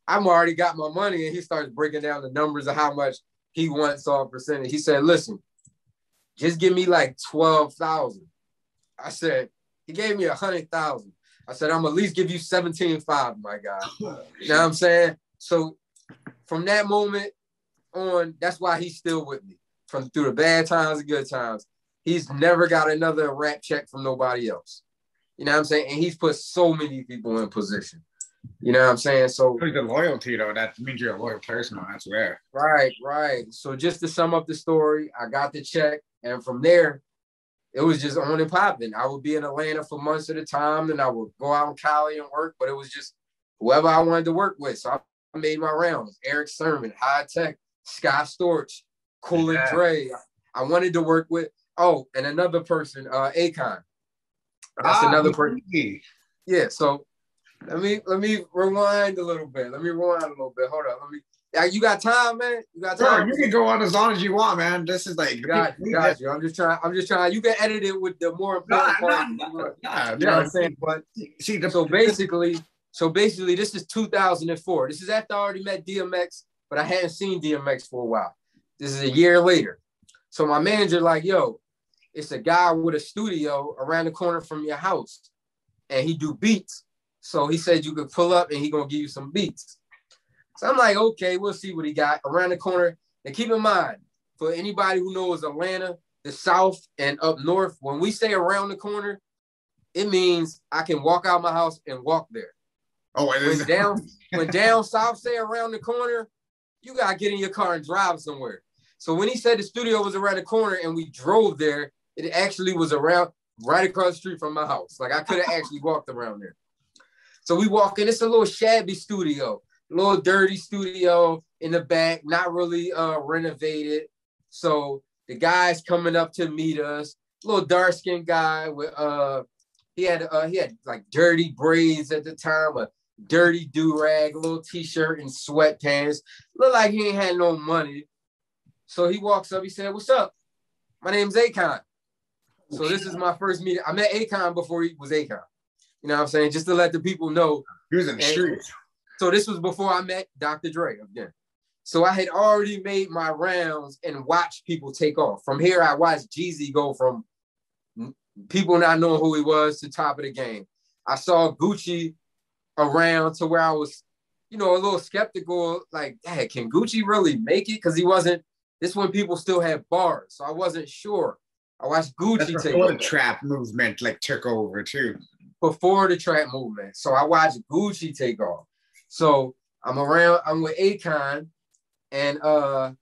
I'm already got my money, and he starts breaking down the numbers of how much he wants all percentage. He said, listen, just give me like 12,000. I said, he gave me 100,000. I said, I'm at least give you 17.5, my guy. You know what I'm saying? So from that moment on, that's why he's still with me. Through the bad times and good times. He's never got another rap check from nobody else. You know what I'm saying? And he's put so many people in position. You know what I'm saying? So the loyalty, though, that means you're a loyal person. That's rare. Right. So just to sum up the story, I got the check. And from there, it was just on and popping. I would be in Atlanta for months at a time. Then I would go out in Cali and work. But it was just whoever I wanted to work with. So I made my rounds. Eric Sermon, High Tech, Scott Storch, Cool and Dre. I wanted to work with, and another person, Akon. That's another person. Yeah, so let me rewind a little bit. Hold on. You got time, man? You got time? Sure, you can go on as long as you want, man. This is like got you. I'm just trying. You can edit it with the more important part. You know what I'm saying? But so basically, this is 2004. This is after I already met DMX, but I hadn't seen DMX for a while. This is a year later. So my manager like, yo, it's a guy with a studio around the corner from your house, and he do beats. So he said you could pull up, and he gonna give you some beats. So I'm like, okay, we'll see what he got around the corner. And keep in mind, for anybody who knows Atlanta, the South and up north, when we say around the corner, it means I can walk out my house and walk there. When down south say around the corner, you gotta get in your car and drive somewhere. So when he said the studio was around the corner and we drove there, it actually was around right across the street from my house. Like I could have actually walked around there. So we walk in, it's a little shabby studio, a little dirty studio in the back, not really renovated. So the guy's coming up to meet us, little dark-skinned guy with he had like dirty braids at the time, a dirty do-rag, a little t-shirt and sweatpants. Looked like he ain't had no money. So he walks up, he said, "What's up? My name's Akon." So this is my first meeting. I met Akon before he was Akon. You know what I'm saying? Just to let the people know. He was in the streets. So this was before I met Dr. Dre again. So I had already made my rounds and watched people take off. From here, I watched G.A.G.E go from people not knowing who he was to top of the game. I saw Gucci around to where I was, a little skeptical, like, hey, can Gucci really make it? Because he wasn't, this when people still had bars. So I wasn't sure. I watched Gucci take before the trap movement like took over too. Before the trap movement. So I watched Gucci take off. So I'm with Akon, and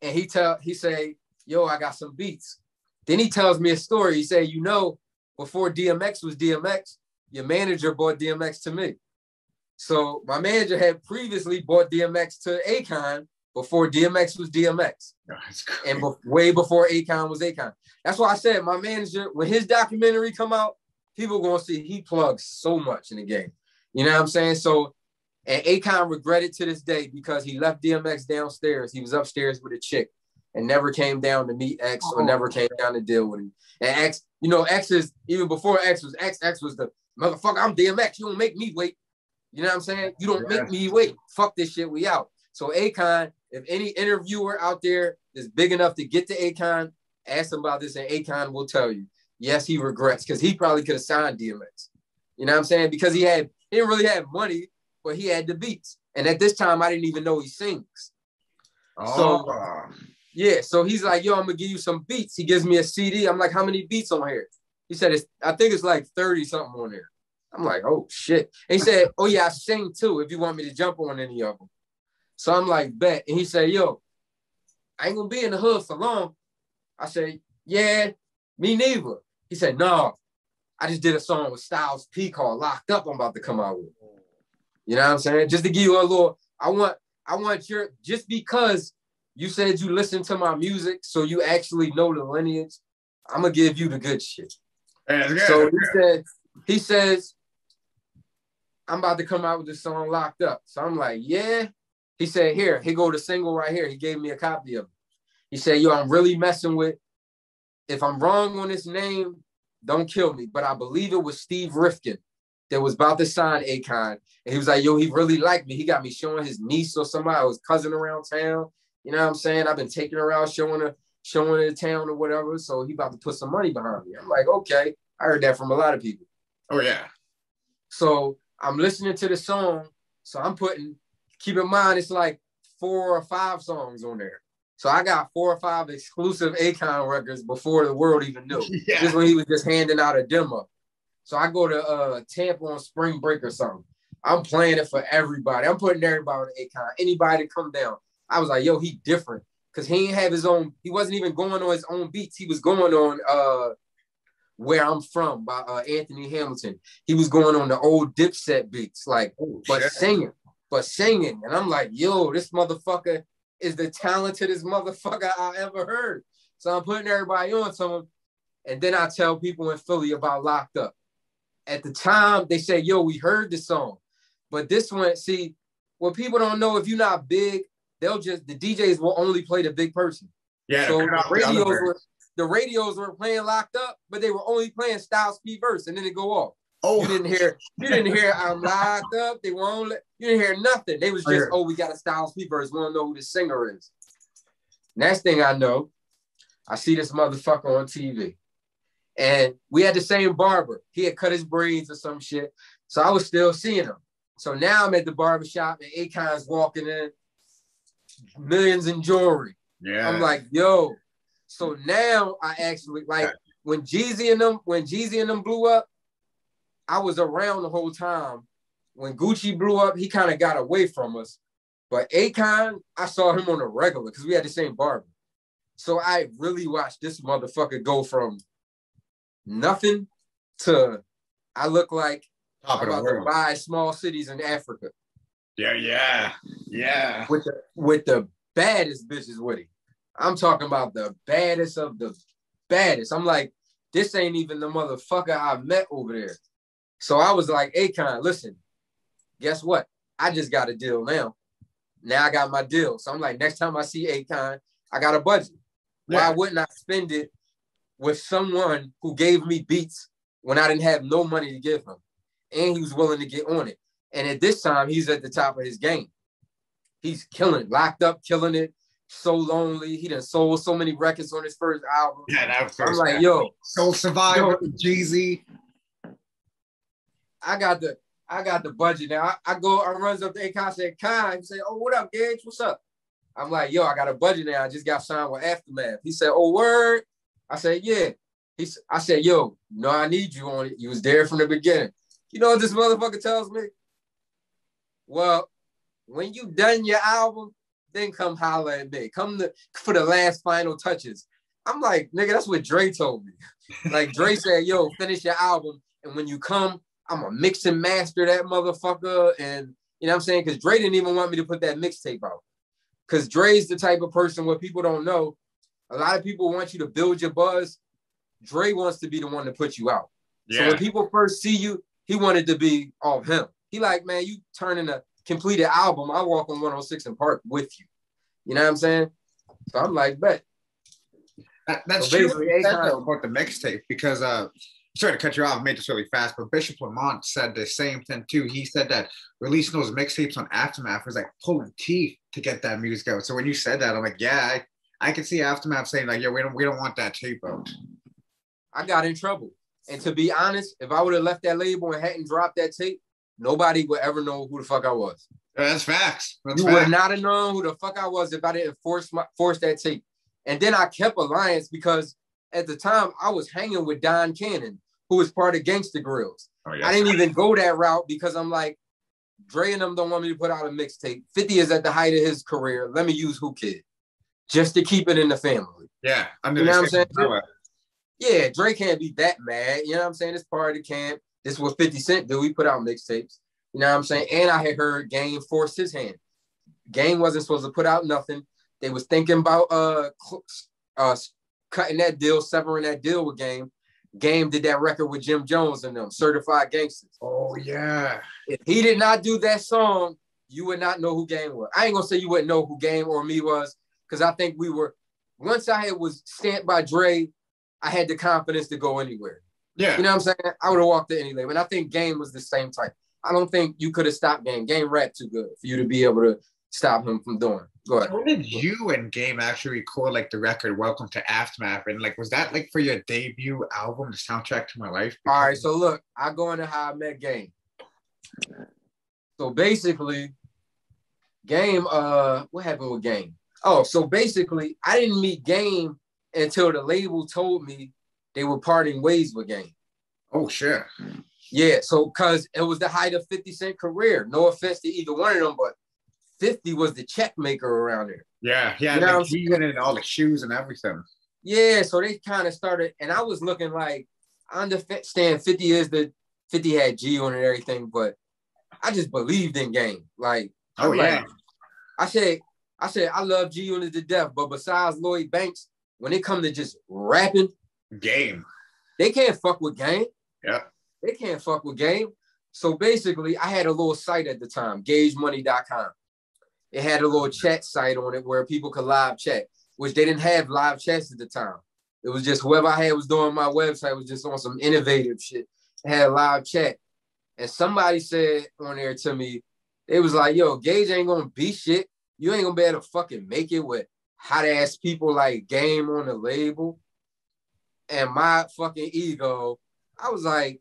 he say, "Yo, I got some beats." Then he tells me a story. He say, before DMX was DMX, your manager bought DMX to me. So my manager had previously bought DMX to Akon before DMX was DMX. And way before Akon was Akon. That's why I said my manager, when his documentary come out, people are going to see he plugs so much in the game. You know what I'm saying? So, and Akon regretted to this day because he left DMX downstairs. He was upstairs with a chick and never came down to meet X or never came down to deal with him. And X, X is, even before X was the motherfucker, I'm DMX. You don't make me wait. You know what I'm saying? You don't make me wait. Fuck this shit, we out. So Akon, if any interviewer out there is big enough to get to Akon, ask him about this, and Akon will tell you, yes, he regrets, because he probably could have signed DMX. You know what I'm saying? Because he didn't really have money, but he had the beats. And at this time, I didn't even know he sings. So, yeah, so he's like, yo, I'm going to give you some beats. He gives me a CD. I'm like, how many beats on here? He said, I think it's like 30 something on there. I'm like, oh, shit. And he said, oh, yeah, I sing too if you want me to jump on any of them. So I'm like, bet. And he said, yo, I ain't going to be in the hood for long. I said, yeah, me neither. He said, no, I just did a song with Styles P called Locked Up I'm about to come out with. You know what I'm saying? Just to give you a little, I want your, just because you said you listen to my music, so you actually know the lineage, I'm going to give you the good shit. So he says, I'm about to come out with this song Locked Up. So I'm like, yeah. He said, here go the single right here. He gave me a copy of it. He said, yo, I'm really messing with, if I'm wrong on this name, don't kill me. But I believe it was Steve Rifkin that was about to sign Akon. And he was like, yo, he really liked me. He got me showing his niece or somebody, his cousin around town. You know what I'm saying? I've been taking her out, showing her the town or whatever. So he about to put some money behind me. I'm like, okay. I heard that from a lot of people. Oh, yeah. So I'm listening to the song. So I'm keep in mind, it's like 4 or 5 songs on there. So I got 4 or 5 exclusive Akon records before the world even knew. Yeah. This is when he was just handing out a demo. So I go to Tampa on spring break or something. I'm playing it for everybody. I'm putting everybody on Akon. Anybody to come down. I was like, yo, he different. Because he didn't have his own, he wasn't even going on his own beats. He was going on Where I'm From by Anthony Hamilton. He was going on the old Dipset beats, like, but singing. And I'm like, yo, this motherfucker is the talentedest motherfucker I ever heard. So I'm putting everybody on to him. And then I tell people in Philly about Locked Up. At the time, they say, yo, we heard the song. But this one, see, what people don't know, if you're not big, the DJs will only play the big person. Yeah. So the radios were playing Locked Up, but they were only playing Styles P verse, and then it go off. Oh, you didn't hear I'm locked up. They won't you didn't hear nothing. They was just, we got a Styles P verse. We don't know who the singer is. Next thing I know, I see this motherfucker on TV. And we had the same barber. He had cut his braids or some shit. So I was still seeing him. So now I'm at the barbershop and Akon's walking in, millions in jewelry. Yeah. I'm like, yo. So now I actually, like, when G.A.G.E and them blew up, I was around the whole time. When Gucci blew up, he kind of got away from us. But Akon, I saw him on a regular because we had the same barber. So I really watched this motherfucker go from nothing to I look like I'm about to buy small cities in Africa. Yeah. With the baddest bitches with him. I'm talking about the baddest of the baddest. I'm like, this ain't even the motherfucker I met over there. So I was like, Akon, listen, guess what? I just got a deal now. Now I got my deal. So I'm like, next time I see Akon, I got a budget. Yeah. Why wouldn't I spend it with someone who gave me beats when I didn't have no money to give him? And he was willing to get on it. And at this time, he's at the top of his game. He's killing it, locked up, killing it. So lonely. He done sold so many records on his first album. Yeah, that was I'm like, yo. Soul Survivor, G.A.G.E. I got the budget now. I runs up to Akon, say, Akon, he say, oh, what up, Gage? What's up? I'm like, yo, I got a budget now. I just got signed with Aftermath. He said, oh, word? I said, yeah. I said, yo, no, I need you on it. You was there from the beginning. You know what this motherfucker tells me? Well, when you done your album, then come holler at me. Come for the last final touches. I'm like, nigga, that's what Dre told me. Like, Dre said, yo, finish your album. And when you come, I'm going to mix and master that motherfucker. And, you know what I'm saying? Because Dre didn't even want me to put that mixtape out. Because Dre's the type of person where people don't know. A lot of people want you to build your buzz. Dre wants to be the one to put you out. Yeah. So when people first see you, he wanted to be off him. He like, man, you turning a completed album, I walk on 106 in Park with you. You know what I'm saying? So I'm like, bet. That's so true about the mixtape because sorry to cut you off, made this really fast, but Bishop Lamont said the same thing too. He said that releasing those mixtapes on Aftermath was like pulling teeth to get that music out. So when you said that, I'm like, yeah, I can see Aftermath saying like, yeah, we don't want that tape out. I got in trouble. And to be honest, if I would have left that label and hadn't dropped that tape, nobody would ever know who the fuck I was. Yeah, that's facts. You would not have known who the fuck I was if I didn't force that tape. And then I kept Alliance because at the time I was hanging with Don Cannon, who was part of Gangsta Grills. Oh, yes. I didn't even go that route because I'm like, Dre and them don't want me to put out a mixtape. 50 is at the height of his career. Let me use Who Kid just to keep it in the family. Yeah. You know what I'm saying? Yeah, Dre can't be that mad. You know what I'm saying? It's part of the camp. This is what 50 Cent do. We put out mixtapes. You know what I'm saying? And I had heard Game forced his hand. Game wasn't supposed to put out nothing. They was thinking about cutting that deal, severing that deal with Game. Game did that record with Jim Jones and them, Certified Gangsters. Oh, yeah. If he did not do that song, you would not know who Game was. I ain't going to say you wouldn't know who Game or me was, because I think we were, once I was stamped by Dre, I had the confidence to go anywhere. Yeah. You know what I'm saying? I would have walked to any label. And I think Game was the same type. I don't think you could have stopped Game. Game rap too good for you to be able to stop him from doing it. Go ahead. When did you and Game actually record like the record Welcome to Aftermath? And like, was that like for your debut album, The Soundtrack to My Life? All right, so look, I go into how I met Game. So basically, Game, what happened with Game? Oh, so basically, I didn't meet Game until the label told me they were parting ways with Game. Oh, shit. Yeah, so because it was the height of 50 Cent career. No offense to either one of them, but 50 was the check maker around there. Yeah, yeah, you know like he went in all the shoes and everything. Yeah, so they kind of started, and I was looking like, I understand 50 had G on it and everything, but I just believed in Game. Like, oh yeah. Like, I said, I love G Unit to death, but besides Lloyd Banks, when it come to just rapping, Game, they can't fuck with Game. Yeah. They can't fuck with Game. So basically, I had a little site at the time, GageMoney.com. It had a little chat site on it where people could live chat, which they didn't have live chats at the time. It was just whoever I had was doing my website was just on some innovative shit. It had live chat. And somebody said on there to me, it was like, yo, Gage ain't gonna be shit. You ain't gonna be able to fucking make it with hot ass people like Game on the label. And my fucking ego, I was like,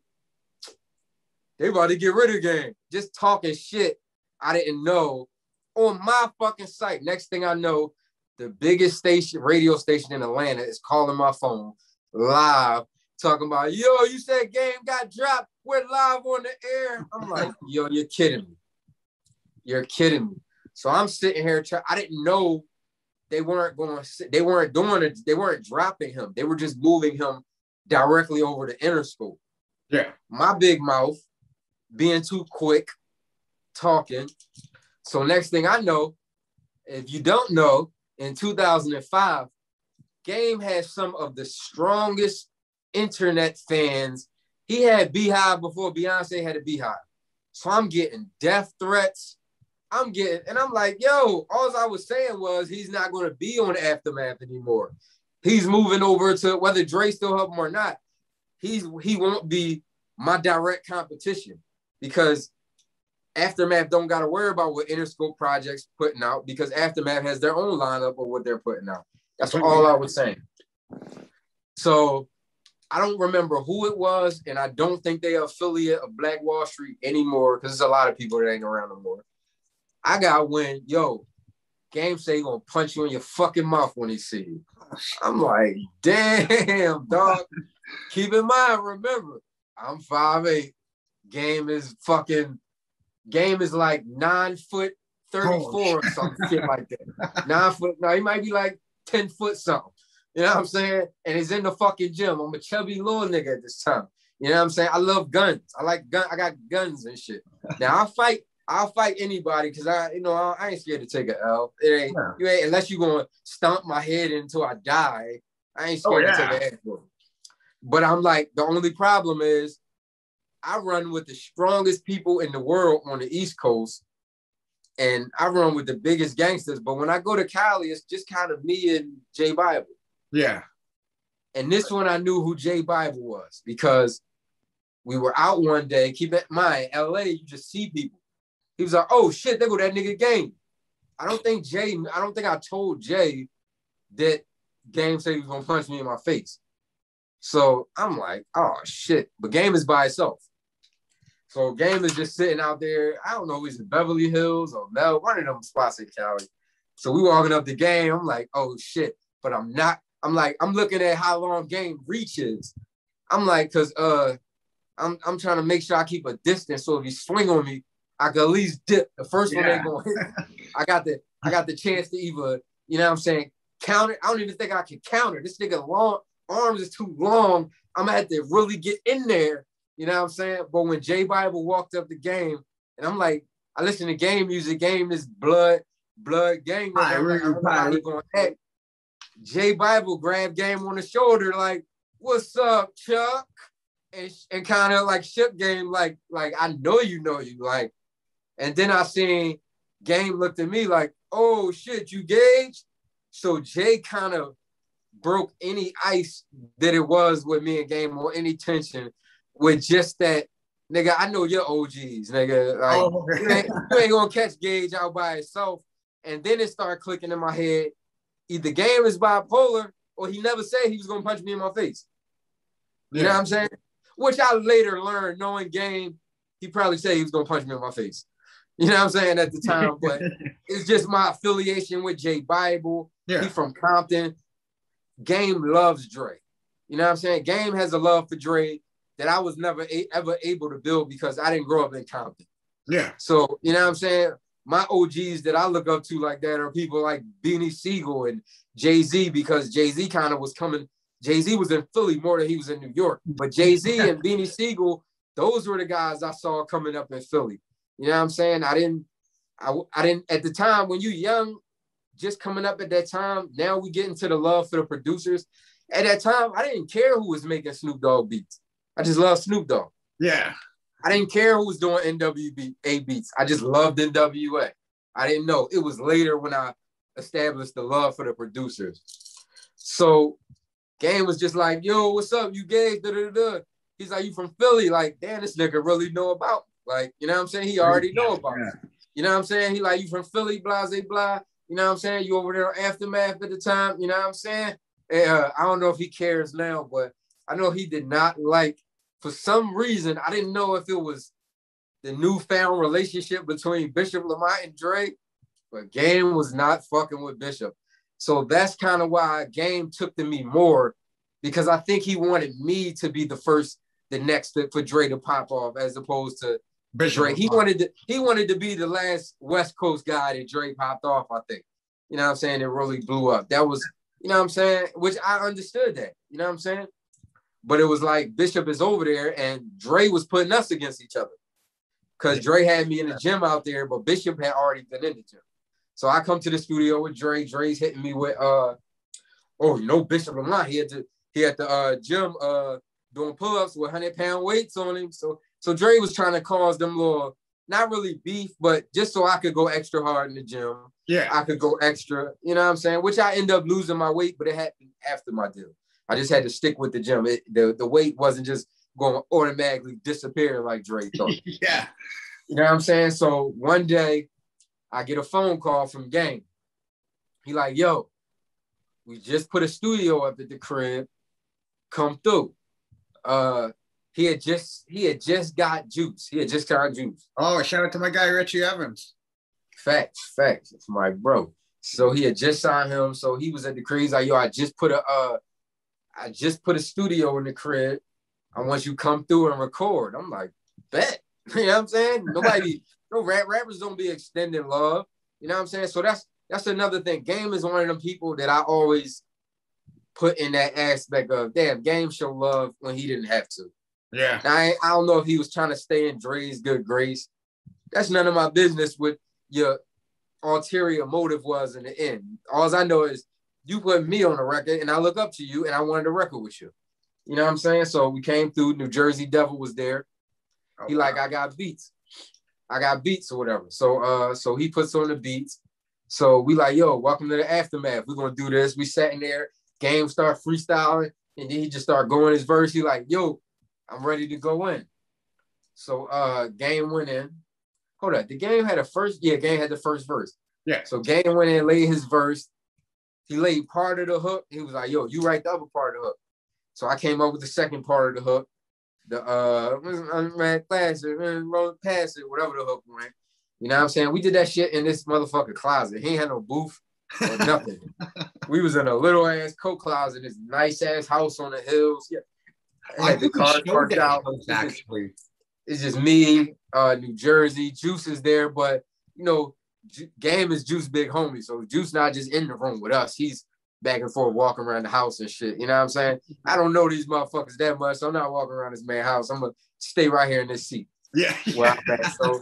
they about to get rid of Game. Just talking shit I didn't know on my fucking site. Next thing I know, the biggest radio station in Atlanta is calling my phone live, talking about, yo, you said Game got dropped. We're live on the air. I'm like, yo, you're kidding me. You're kidding me. So I'm sitting here. I didn't know they weren't dropping him. They were just moving him directly over to Interscope. Yeah. My big mouth being too quick talking. So next thing I know, if you don't know, in 2005, Game had some of the strongest internet fans. He had Beehive before Beyonce had a Beehive. So I'm getting death threats. I'm like, yo, all I was saying was he's not going to be on Aftermath anymore. He's moving over to, whether Dre still help him or not, he won't be my direct competition, because Aftermath don't got to worry about what Interscope Projects putting out, because Aftermath has their own lineup of what they're putting out. That's all I was saying. So I don't remember who it was, and I don't think they are affiliate of Black Wall Street anymore, because there's a lot of people that ain't around no more. I got when, yo, Game say he gonna punch you in your fucking mouth when he see you. I'm like, damn, dog. Keep in mind, remember, I'm 5'8". Game is like 9'34" or some shit like that. 9 foot. No, he might be like 10 foot something. You know what I'm saying? And he's in the fucking gym. I'm a chubby little nigga at this time. You know what I'm saying? I love guns. I like gun. I got guns and shit. Now I'll fight anybody, because I ain't scared to take an L. You ain't, unless you gonna stomp my head until I die. I ain't scared to take an L. But I'm like, the only problem is I run with the strongest people in the world on the East Coast, and I run with the biggest gangsters. But when I go to Cali, it's just kind of me and J Bible. Yeah. And this one, I knew who J Bible was, because we were out one day. Keep in mind, LA, you just see people. He was like, oh shit, there go that nigga Game. I don't think I told Jay that Game said he was gonna punch me in my face. So I'm like, oh shit. But Game is by itself. So Game is just sitting out there. I don't know, he's in Beverly Hills or Mel, one of them spots in Cali. So we walking up the Game. I'm like, oh shit. But I'm not. I'm like, I'm looking at how long Game reaches. I'm like, cause I'm trying to make sure I keep a distance, so if he swing on me, I could at least dip. The first one ain't gonna hit. I got the chance to either, you know what I'm saying, counter. I don't even think I can counter. This nigga long arms is too long. I'm gonna have to really get in there. You know what I'm saying? But when J Bible walked up the Game, and I'm like, I listen to Game music. Game is blood gang. I'm like, I don't know how he gonna act. J Bible grabbed Game on the shoulder, like, "What's up, Chuck?" And kind of like shook Game, like I know you, like. And then I seen Game looked at me like, "Oh shit, you Gage?" So Jay kind of broke any ice that it was with me and Game, or any tension, with just that, nigga, I know your OGs, nigga. Like, you ain't gonna catch Gage out by itself. And then it started clicking in my head. Either Game is bipolar, or he never said he was gonna punch me in my face. You know what I'm saying? Which I later learned, knowing Game, he probably said he was gonna punch me in my face. You know what I'm saying, at the time, but it's just my affiliation with J Bible. Yeah. He from Compton. Game loves Dre. You know what I'm saying? Game has a love for Dre that I was never ever able to build, because I didn't grow up in Compton. Yeah. So, you know what I'm saying? My OGs that I look up to like that are people like Beanie Siegel and Jay-Z, because Jay-Z kind of was coming. Jay-Z was in Philly more than he was in New York. But Jay-Z and Beanie Siegel, those were the guys I saw coming up in Philly. You know what I'm saying? I didn't at the time, when you young, just coming up at that time, now we get into the love for the producers. At that time, I didn't care who was making Snoop Dogg beats. I just loved Snoop Dogg. Yeah. I didn't care who was doing NWA beats. I just loved NWA. I didn't know. It was later when I established the love for the producers. So Game was just like, yo, what's up? You Gage? Da-da-da-da. He's like, you from Philly? Like, damn, this nigga really know about me. Like, you know what I'm saying? He already know about me. You know what I'm saying? He like, you from Philly, blah, blah, blah. You know what I'm saying? You over there on Aftermath at the time. You know what I'm saying? And, I don't know if he cares now, but I know he did not like, for some reason, I didn't know if it was the newfound relationship between Bishop Lamont and Dre, but Game was not fucking with Bishop. So that's kind of why Game took to me more, because I think he wanted me to be the next for Dre to pop off, as opposed to Bishop. Dre. He wanted to be the last West Coast guy that Dre popped off, I think. You know what I'm saying? It really blew up. That was, you know what I'm saying? Which I understood that. You know what I'm saying? But it was like Bishop is over there, and Dre was putting us against each other. Because Dre had me in the gym out there, but Bishop had already been in the gym. So I come to the studio with Dre. Dre's hitting me with, Bishop Lamont. He at the gym doing pull-ups with 100-pound weights on him. So Dre was trying to cause them little not really beef, but just so I could go extra hard in the gym. Yeah. I could go extra, you know what I'm saying? Which I end up losing my weight, but it happened after my deal. I just had to stick with the gym. The weight wasn't just going to automatically disappear like Dre thought. Yeah. You know what I'm saying? So one day I get a phone call from Gang. He like, yo, we just put a studio up at the crib. Come through. He had just got juice. He had just got juice. Oh, shout out to my guy Richie Evans. Facts. It's my bro. So he had just signed him. So he was at the crib. He's like, yo, I just put a studio in the crib. I want you to come through and record. I'm like, bet. You know what I'm saying? Rappers don't be extending love. You know what I'm saying? So that's another thing. Game is one of them people that I always put in that aspect of, damn, Game show love when he didn't have to. Yeah. Now, I don't know if he was trying to stay in Dre's good grace. That's none of my business what your ulterior motive was in the end. All I know is you put me on the record and I look up to you and I wanted to record with you. You know what I'm saying? So we came through. New Jersey Devil was there. He like, I got beats or whatever. So he puts on the beats. So we like, yo, welcome to the aftermath. We're going to do this. We sat in there. Game start freestyling. And then he just start going his verse. He like, yo, I'm ready to go in. So Game went in. Hold up. The Game had a first? Yeah, Game had the first verse. Yeah. So Game went in and laid his verse. He laid part of the hook. He was like, yo, you write the other part of the hook. So I came up with the second part of the hook. The classic, roll past it, whatever the hook went. You know what I'm saying? We did that shit in this motherfucking closet. He ain't had no booth or nothing. We was in a little ass coat closet in this nice ass house on the hills. Yeah. I had the car parked out. Actually. It's just me, New Jersey. Juice is there, but you know, Game is Juice big homie. So Juice not just in the room with us. He's back and forth walking around the house and shit. You know what I'm saying? I don't know these motherfuckers that much, so I'm not walking around this man's house. I'm gonna stay right here in this seat. Yeah. Where I'm at. So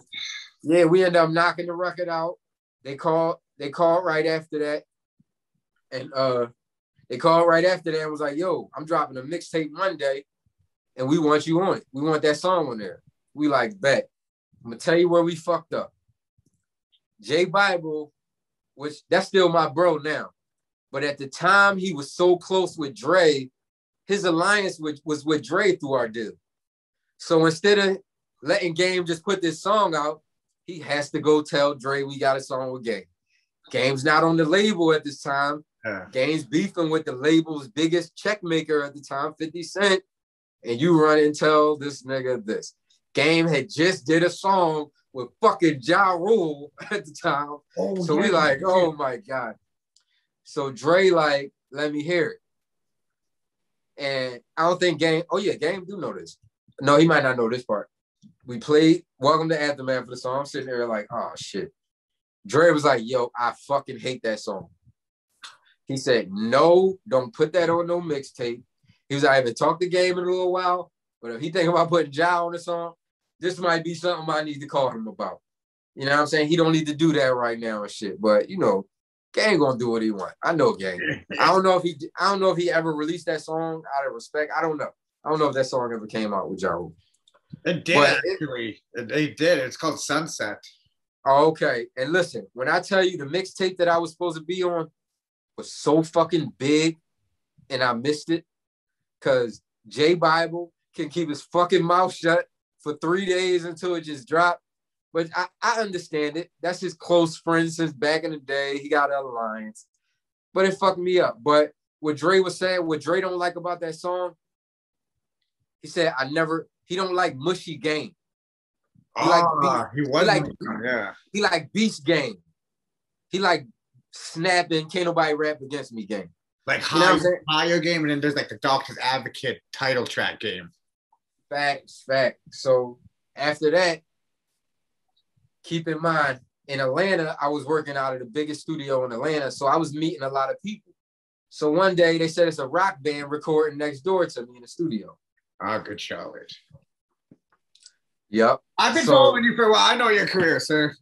yeah, we end up knocking the record out. They called right after that. And they called right after that and was like, yo, I'm dropping a mixtape Monday and we want you on it. We want that song on there. We like, bet. I'm gonna tell you where we fucked up. J Bible, which that's still my bro now. But at the time, he was so close with Dre, his alliance was with Dre through our deal. So instead of letting Game just put this song out, he has to go tell Dre we got a song with Game. Game's not on the label at this time. Game's beefing with the label's biggest check maker at the time, 50 Cent. And you run and tell this nigga this. Game had just did a song with fucking Ja Rule at the time. Oh, so we like, oh my God. So Dre like, let me hear it. And I don't think Game do know this. No, he might not know this part. We played Welcome to Aftermath for the song. I'm sitting there like, oh shit. Dre was like, yo, I fucking hate that song. He said, no, don't put that on no mixtape. He was like, I haven't talked to Game in a little while, but if he think about putting Ja on the song, this might be something I need to call him about. You know what I'm saying? He don't need to do that right now and shit. But you know, Gang gonna do what he want. I know Gang. I don't know if he ever released that song out of respect. I don't know. I don't know if that song ever came out with Ja Rule. It did, actually. It did. It's called Sunset. Oh, okay. And listen, when I tell you the mixtape that I was supposed to be on was so fucking big and I missed it because J Bible can keep his fucking mouth shut for 3 days until it just dropped. But I understand it. That's his close friend since back in the day. He got an alliance. But it fucked me up. But what Dre was saying, what Dre don't like about that song, he said, he don't like mushy Game. He like beast Game. He like snapping, can't nobody rap against me Game. Like higher Game, and then there's like the Doctor's Advocate title track Game. Facts. So after that, keep in mind, in Atlanta, I was working out of the biggest studio in Atlanta, so I was meeting a lot of people. So one day they said it's a rock band recording next door to me in the studio. Good Charlotte. Yep. I've been following you for a while. I know your career, sir.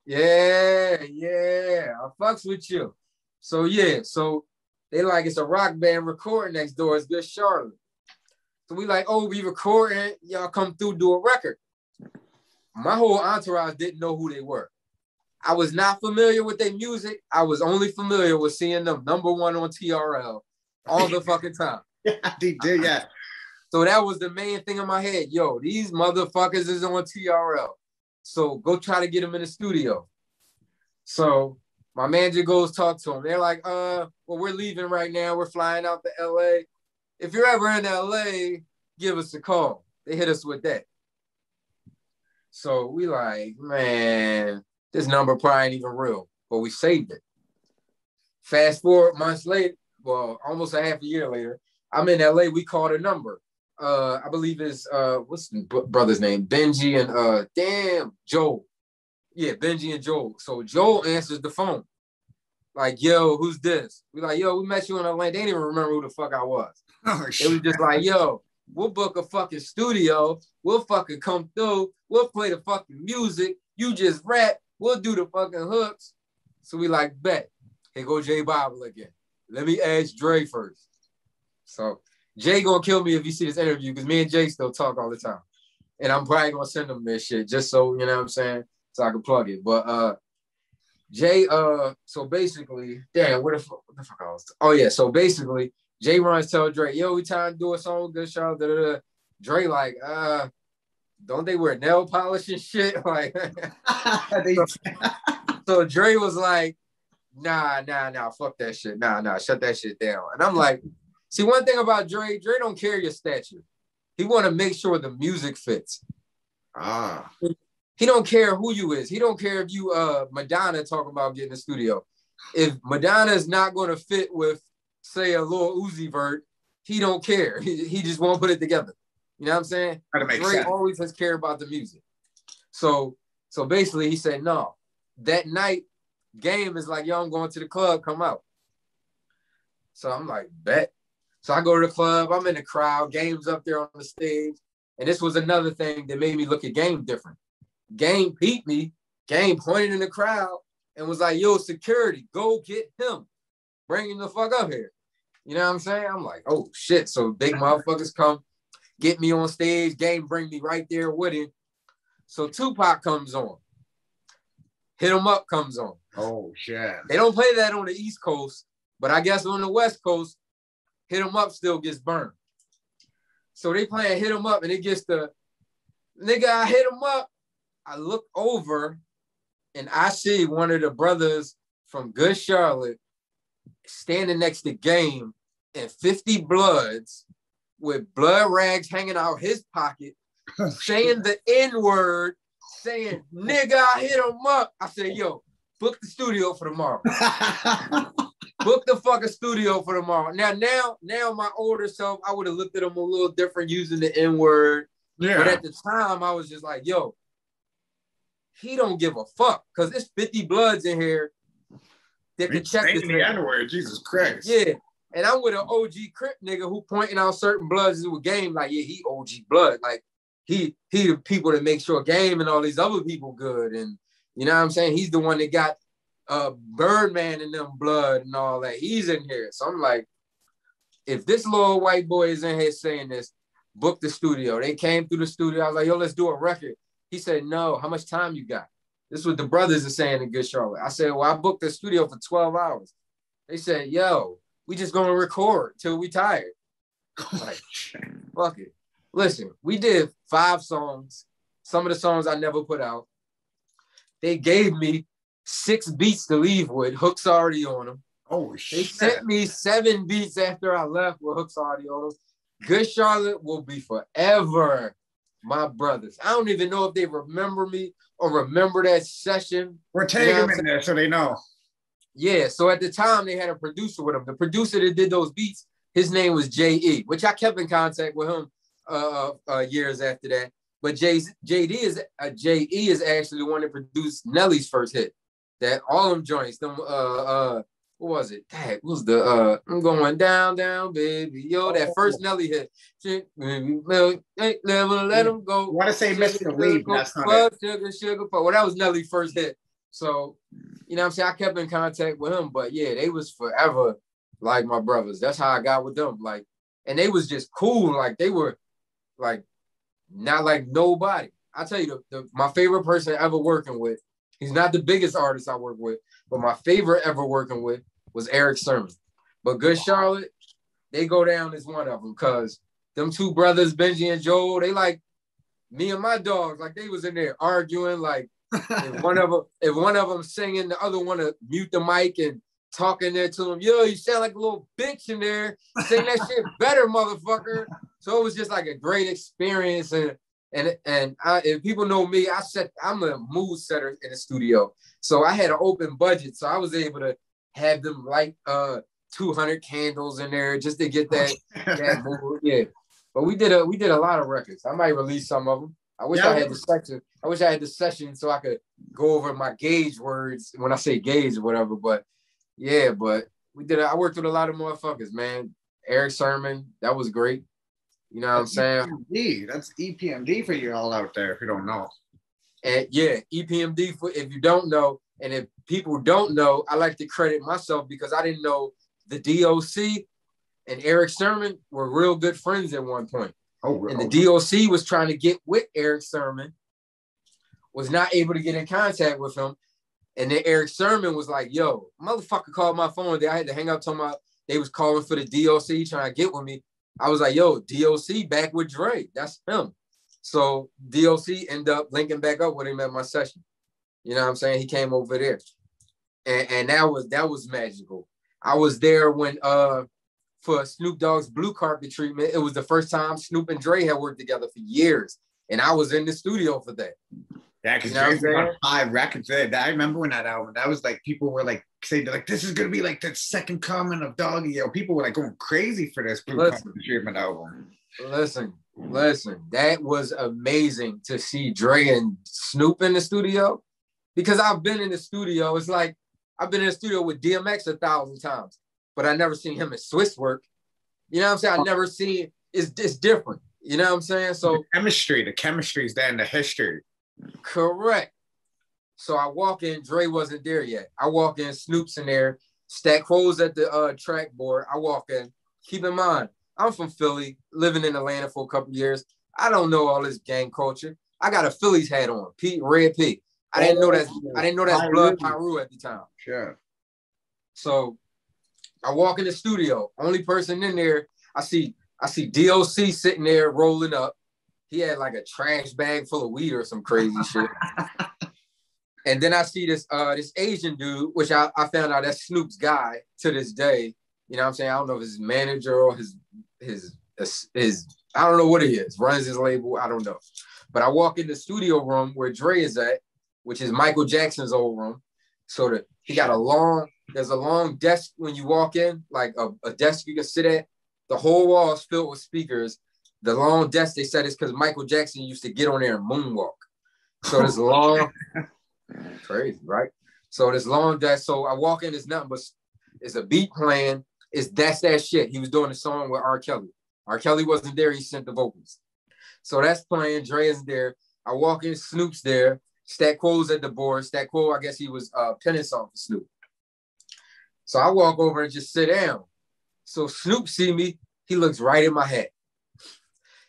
Yeah. I fucks with you. So they like it's a rock band recording next door. It's Good Charlotte. So we like, oh, we recording. Y'all come through, do a record. my whole entourage didn't know who they were. I was not familiar with their music. I was only familiar with seeing them #1 on TRL all the fucking time. Yeah, they did, yeah. So that was the main thing in my head. Yo, these motherfuckers is on TRL. So go try to get them in the studio. So my manager goes talk to them. They're like, well, we're leaving right now. We're flying out to LA. If you're ever in LA, give us a call. They hit us with that. So we like, man, this number probably ain't even real, but we saved it. Fast forward months later, well, almost a half a year later, I'm in LA. We called a number. I believe it's what's the brother's name? Benji and Joel. Yeah, Benji and Joel. So Joel answers the phone. Like, yo, who's this? We like, yo, we met you in Atlanta. They didn't even remember who the fuck I was. Oh, it was just like, yo, we'll book a fucking studio. We'll fucking come through. We'll play the fucking music. You just rap. We'll do the fucking hooks. So we like, bet. Here go J Bible again. Let me ask Dre first. So Jay gonna kill me if you see this interview because me and Jay still talk all the time. And I'm probably gonna send him this shit just so, you know what I'm saying, so I can plug it. But Jay, so basically, damn, what the fuck I was? Oh yeah, so basically, Jay runs tell Dre, yo, we trying to do a song, good show, da da da. Dre like, don't they wear nail polish and shit? Like, so Dre was like, nah, fuck that shit, nah, shut that shit down. And I'm like, see, one thing about Dre don't care your stature. He want to make sure the music fits. He don't care who you is. He don't care if you Madonna talking about getting a studio. If Madonna is not going to fit with, say, a Lil Uzi Vert, he don't care. He just won't put it together. You know what I'm saying? Dre always has cared about the music. So basically he said, no. That night, Game is like, yo, I'm going to the club, come out. So I'm like, bet. So I go to the club, I'm in the crowd, Game's up there on the stage. And this was another thing that made me look at Game different. Game peeped me, Game pointed in the crowd and was like, yo, security, go get him. Bring him the fuck up here. You know what I'm saying? I'm like, oh shit. So big motherfuckers come, get me on stage, Game bring me right there with him. So Tupac comes on. Hit 'Em Up comes on. Oh shit. They don't play that on the East Coast, but I guess on the West Coast, Hit 'Em Up still gets burned. So they playing Hit 'Em Up and it gets the nigga, I hit 'em up. I look over and I see one of the brothers from Good Charlotte standing next to Game in 50 Bloods with blood rags hanging out his pocket, saying the N-word, saying, nigga, I hit 'em up. I said, yo, book the studio for tomorrow. Book the fucking studio for tomorrow. Now my older self, I would have looked at him a little different using the N-word. Yeah. But at the time, I was just like, yo, he don't give a fuck. Because there's 50 Bloods in here that can check this the N-word, Jesus Christ. Yeah. And I'm with an OG crip nigga who pointing out certain Bloods with Game, like, yeah, he OG Blood. Like, he the people that make sure Game and all these other people good. And you know what I'm saying? He's the one that got Birdman in them blood and all that. He's in here. So I'm like, if this little white boy is in here saying this, book the studio. They came through the studio. I was like, yo, let's do a record. He said, no, how much time you got? This is what the brothers are saying in Good Charlotte. I said, well, I booked the studio for 12 hours. They said, yo, we just gonna record till we tired. Like, fuck it. Listen, we did 5 songs. Some of the songs I never put out. They gave me 6 beats to leave with, hooks already on them. Oh, shit. They sent me 7 beats after I left with hooks already on them. Good Charlotte will be forever my brothers. I don't even know if they remember me or remember that session. We're taking them in there so they know. Yeah, so at the time, they had a producer with them. The producer that did those beats, his name was G.A.G.E, which I kept in contact with him years after that. But J.E. is actually the one that produced Nelly's first hit. That all them joints, them what was it? That was the I'm going down, down, baby. Yo, that first Nelly hit. Never let him go. I want to say Mr. Lee, but that's not it. Sugar. Well, that was Nelly's first hit. So, you know what I'm saying? I kept in contact with him, but yeah, they was forever like my brothers. That's how I got with them. Like, and they was just cool. Like, they were like not like nobody. I tell you, my favorite person ever working with, he's not the biggest artist I work with, but my favorite ever working with was Eric Sermon. But Good Charlotte, they go down as one of them because them two brothers, Benji and Joel, they like me and my dogs, like they was in there arguing. Like if one of them singing, the other one to mute the mic and talking there to him. Yo, you sound like a little bitch in there. Sing that shit better, motherfucker. So it was just like a great experience. And if people know me, I'm a mood setter in the studio. So I had an open budget. So I was able to have them light 200 candles in there just to get that mood. Yeah. But we did a lot of records. I might release some of them. I wish I had the section. I wish I had the session so I could go over my Gage words when I say Gage or whatever. But yeah, I worked with a lot of motherfuckers, man. Eric Sermon, that was great. You know what I'm saying? EPMD. That's EPMD for you all out there if you don't know. And yeah, EPMD for if you don't know, and if people don't know, I like to credit myself because I didn't know the DOC and Eric Sermon were real good friends at one point. And the DOC was trying to get with Eric Sermon, was not able to get in contact with him. And then Eric Sermon was like, yo, motherfucker called my phone. I had to hang up talking about they was calling for the DOC trying to get with me. I was like, yo, DOC back with Dre. That's him. So DOC ended up linking back up with him at my session. You know what I'm saying? He came over there. And that was magical. I was there when for Snoop Dogg's blue carpet treatment. It was the first time Snoop and Dre had worked together for years. And I was in the studio for that. Yeah, because Dre's got 5 records there. I remember when that album, that was like, people were like, saying like, this is going to be like the second coming of Doggy. Yo, people were like going crazy for this blue carpet treatment album. Listen, that was amazing to see Dre and Snoop in the studio. Because I've been in the studio. It's like, I've been in the studio with DMX 1,000 times, but I never seen him at Swiss work. You know what I'm saying? I never seen, it's different. You know what I'm saying? So the chemistry is there in the history. Correct. So I walk in, Dre wasn't there yet. I walk in, Snoop's in there, Stat Quo's at the track board. I walk in. Keep in mind, I'm from Philly, living in Atlanta for a couple years. I don't know all this gang culture. I got a Phillies hat on, Red P. I didn't know that's Blood Pyru at the time. Sure. So I walk in the studio. Only person in there, I see DOC sitting there rolling up. He had like a trash bag full of weed or some crazy shit. And then I see this Asian dude, which I found out that's Snoop's guy to this day. You know what I'm saying? I don't know if it's his manager or his I don't know what he is. Runs his label. I don't know. But I walk in the studio room where Dre is at, which is Michael Jackson's old room. So there's a long desk when you walk in, like a desk you can sit at. The whole wall is filled with speakers. The long desk, they said, is because Michael Jackson used to get on there and moonwalk. So this long, crazy, right? So this long desk. So I walk in, it's nothing but it's a beat playing. That's that shit. He was doing a song with R. Kelly. R. Kelly wasn't there. He sent the vocals. So that's playing. Dre is there. I walk in, Snoop's there. Stat Quo's at the board. Stat Quo, I guess he was penning something for Snoop. So I walk over and just sit down. So Snoop see me. He looks right in my hat.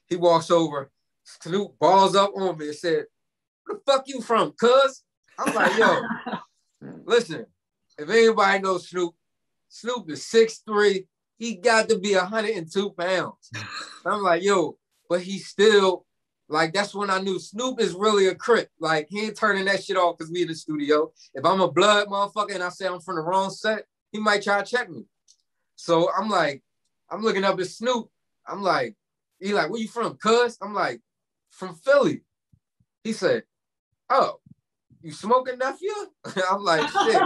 He walks over. Snoop balls up on me and said, where the fuck you from, cuz? I'm like, yo, listen, if anybody knows Snoop is 6'3". He got to be 102 pounds. I'm like, yo, but he's still, like, that's when I knew Snoop is really a crip. Like, he ain't turning that shit off because we in the studio. If I'm a blood motherfucker and I say I'm from the wrong set, he might try to check me. So I'm like, I'm looking up at Snoop. I'm like, he like, where you from, cuz? I'm like, from Philly. He said, oh, you smoking, nephew? I'm like, shit.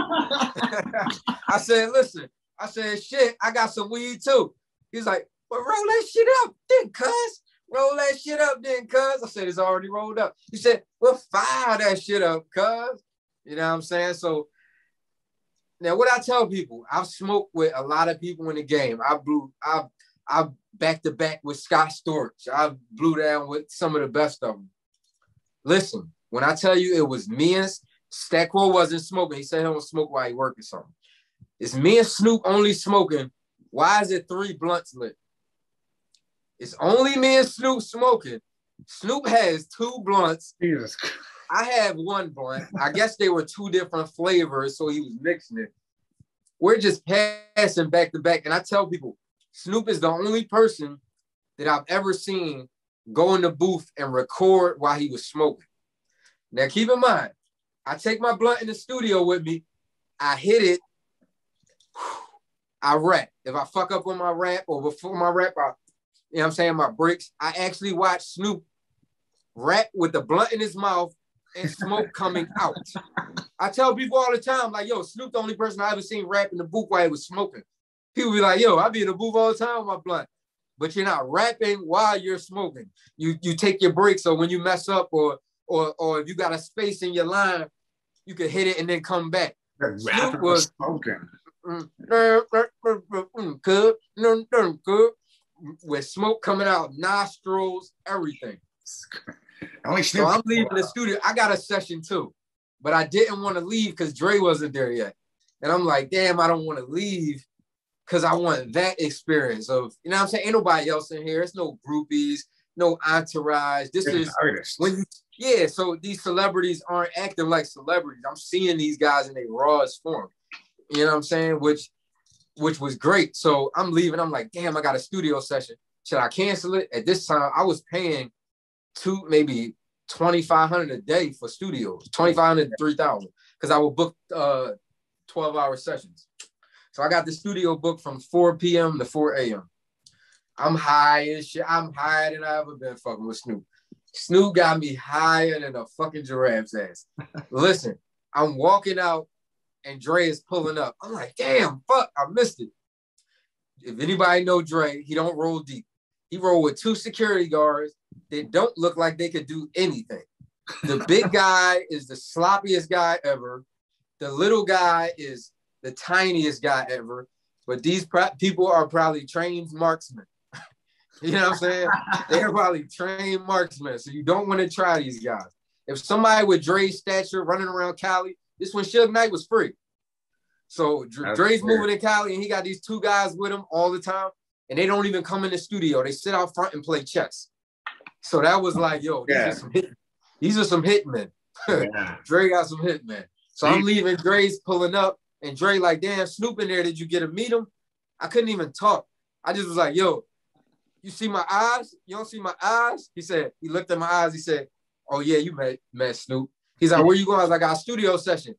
I said, listen. I said, shit, I got some weed too. He's like, well, roll that shit up then, cuz. Roll that shit up then, cuz. I said, it's already rolled up. He said, well, fire that shit up, cuz. You know what I'm saying? So now what I tell people, I've smoked with a lot of people in the game. I back to back with Scott Storch. I blew down with some of the best of them. Listen, when I tell you it was me and Stat Quo wasn't smoking. He said he don't smoke while he working something. It's me and Snoop only smoking. Why is it 3 blunts lit? It's only me and Snoop smoking. Snoop has 2 blunts. Jesus Christ. I have 1 blunt. I guess they were 2 different flavors, so he was mixing it. We're just passing back to back. And I tell people, Snoop is the only person that I've ever seen go in the booth and record while he was smoking. Now, keep in mind, I take my blunt in the studio with me. I hit it. I rap. If I fuck up on my rap or before my rap, you know what I'm saying, my breaks, I actually watch Snoop rap with the blunt in his mouth and smoke coming out. I tell people all the time, like, yo, Snoop the only person I ever seen rap in the booth while he was smoking. People be like, yo, I be in the booth all the time with my blunt. But you're not rapping while you're smoking. You take your breaks, so when you mess up or if you got a space in your line, you can hit it and then come back. Snoop was smoking. With smoke coming out, nostrils, everything. Only Snoop. So I'm leaving the studio. I got a session too, but I didn't want to leave because Dre wasn't there yet. And I'm like, damn, I don't want to leave because I want that experience of, you know what I'm saying? Ain't nobody else in here. It's no groupies, no entourage. This is artists. So these celebrities aren't acting like celebrities. I'm seeing these guys in their rawest form. You know what I'm saying? Which was great. So I'm leaving. I'm like, damn, I got a studio session. Should I cancel it? At this time, I was paying maybe $2,500 a day for studios, $2,500 to $3,000, because I would book 12-hour sessions. So I got the studio booked from 4 p.m. to 4 a.m. I'm high as shit. I'm higher than I ever been fucking with Snoop. Snoop got me higher than a fucking giraffe's ass. Listen, I'm walking out and Dre is pulling up. I'm like, damn, fuck, I missed it. If anybody know Dre, he don't roll deep. He roll with 2 security guards that don't look like they could do anything. The big guy is the sloppiest guy ever. The little guy is the tiniest guy ever. But these people are probably trained marksmen. You know what I'm saying? They're probably trained marksmen. So you don't want to try these guys. If somebody with Dre's stature running around Cali, this when Suge Knight was free. So Dre's moving in Cali and he got these 2 guys with him all the time. And they don't even come in the studio. They sit out front and play chess. So that was like, yo, these are some hitmen. Yeah. Dre got some hitmen. So I'm leaving, Dre's pulling up, and Dre like, damn, Snoop in there, did you get to meet him? I couldn't even talk. I just was like, yo, you see my eyes? You don't see my eyes? He said, he looked at my eyes, he said, oh yeah, you met Snoop. He's like, where you going? I was like, I got a studio session.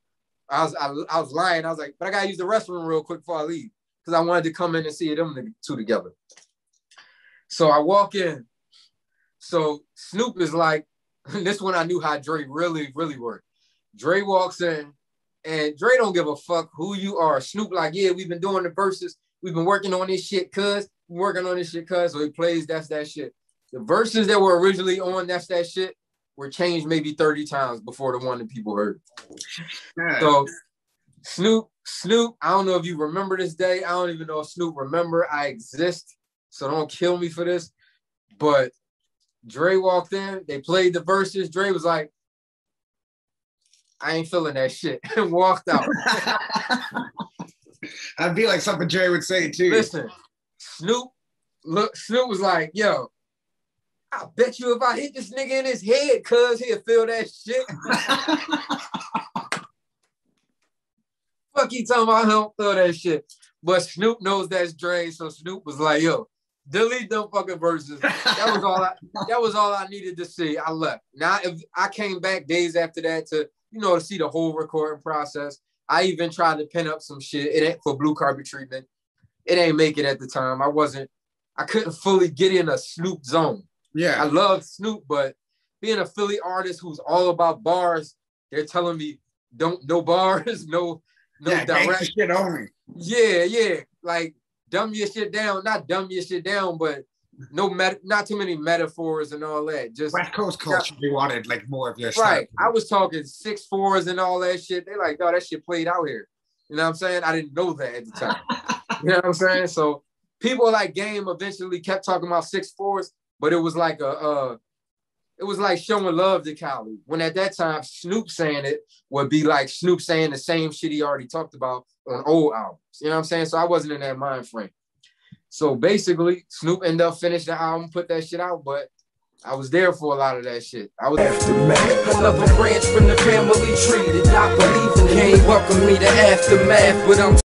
I was lying. I was like, but I gotta use the restroom real quick before I leave, because I wanted to come in and see them 2 together. So I walk in. So Snoop is like, this one I knew how Dre really, really worked. Dre walks in, and Dre don't give a fuck who you are. Snoop like, yeah, we've been doing the verses. We've been working on this shit, cuz. So he plays That's That Shit. The verses that were originally on That's That Shit were changed maybe 30 times before the one that people heard. So Snoop, I don't know if you remember this day. I don't even know if Snoop remember I exist. So don't kill me for this. But Dre walked in, they played the verses. Dre was like, I ain't feeling that shit, and walked out. That'd be like something Dre would say too. Listen, Snoop was like, yo, I bet you if I hit this nigga in his head, cuz he'll feel that shit. Fuck you talking about, I don't feel that shit. But Snoop knows that's Dre, so Snoop was like, yo, delete them fucking verses. That was all I needed to see. I left. Now, if I came back days after that to see the whole recording process. I even tried to pin up some shit. It ain't for blue carpet treatment. It ain't make it at the time. I couldn't fully get in a Snoop zone. Yeah. I love Snoop, but being a Philly artist who's all about bars, they're telling me no bars, no direct shit only. Yeah. Like dumb your shit down. Not dumb your shit down, but not too many metaphors and all that. Just West Coast culture, they wanted like more of your right. Style. I was talking 6/4s and all that shit. They like, oh, that shit played out here. You know what I'm saying? I didn't know that at the time. You know what I'm saying? So people like Game eventually kept talking about 6/4s, but it was like it was like showing love to Cali. When at that time Snoop saying it would be like Snoop saying the same shit he already talked about on old albums. You know what I'm saying? So I wasn't in that mind frame. So basically, Snoop ended up finishing the album, put that shit out, but I was there for a lot of that shit. I was Aftermath. Another branch from the family tree. Did not believe in the game. Welcome me to Aftermath, but I'm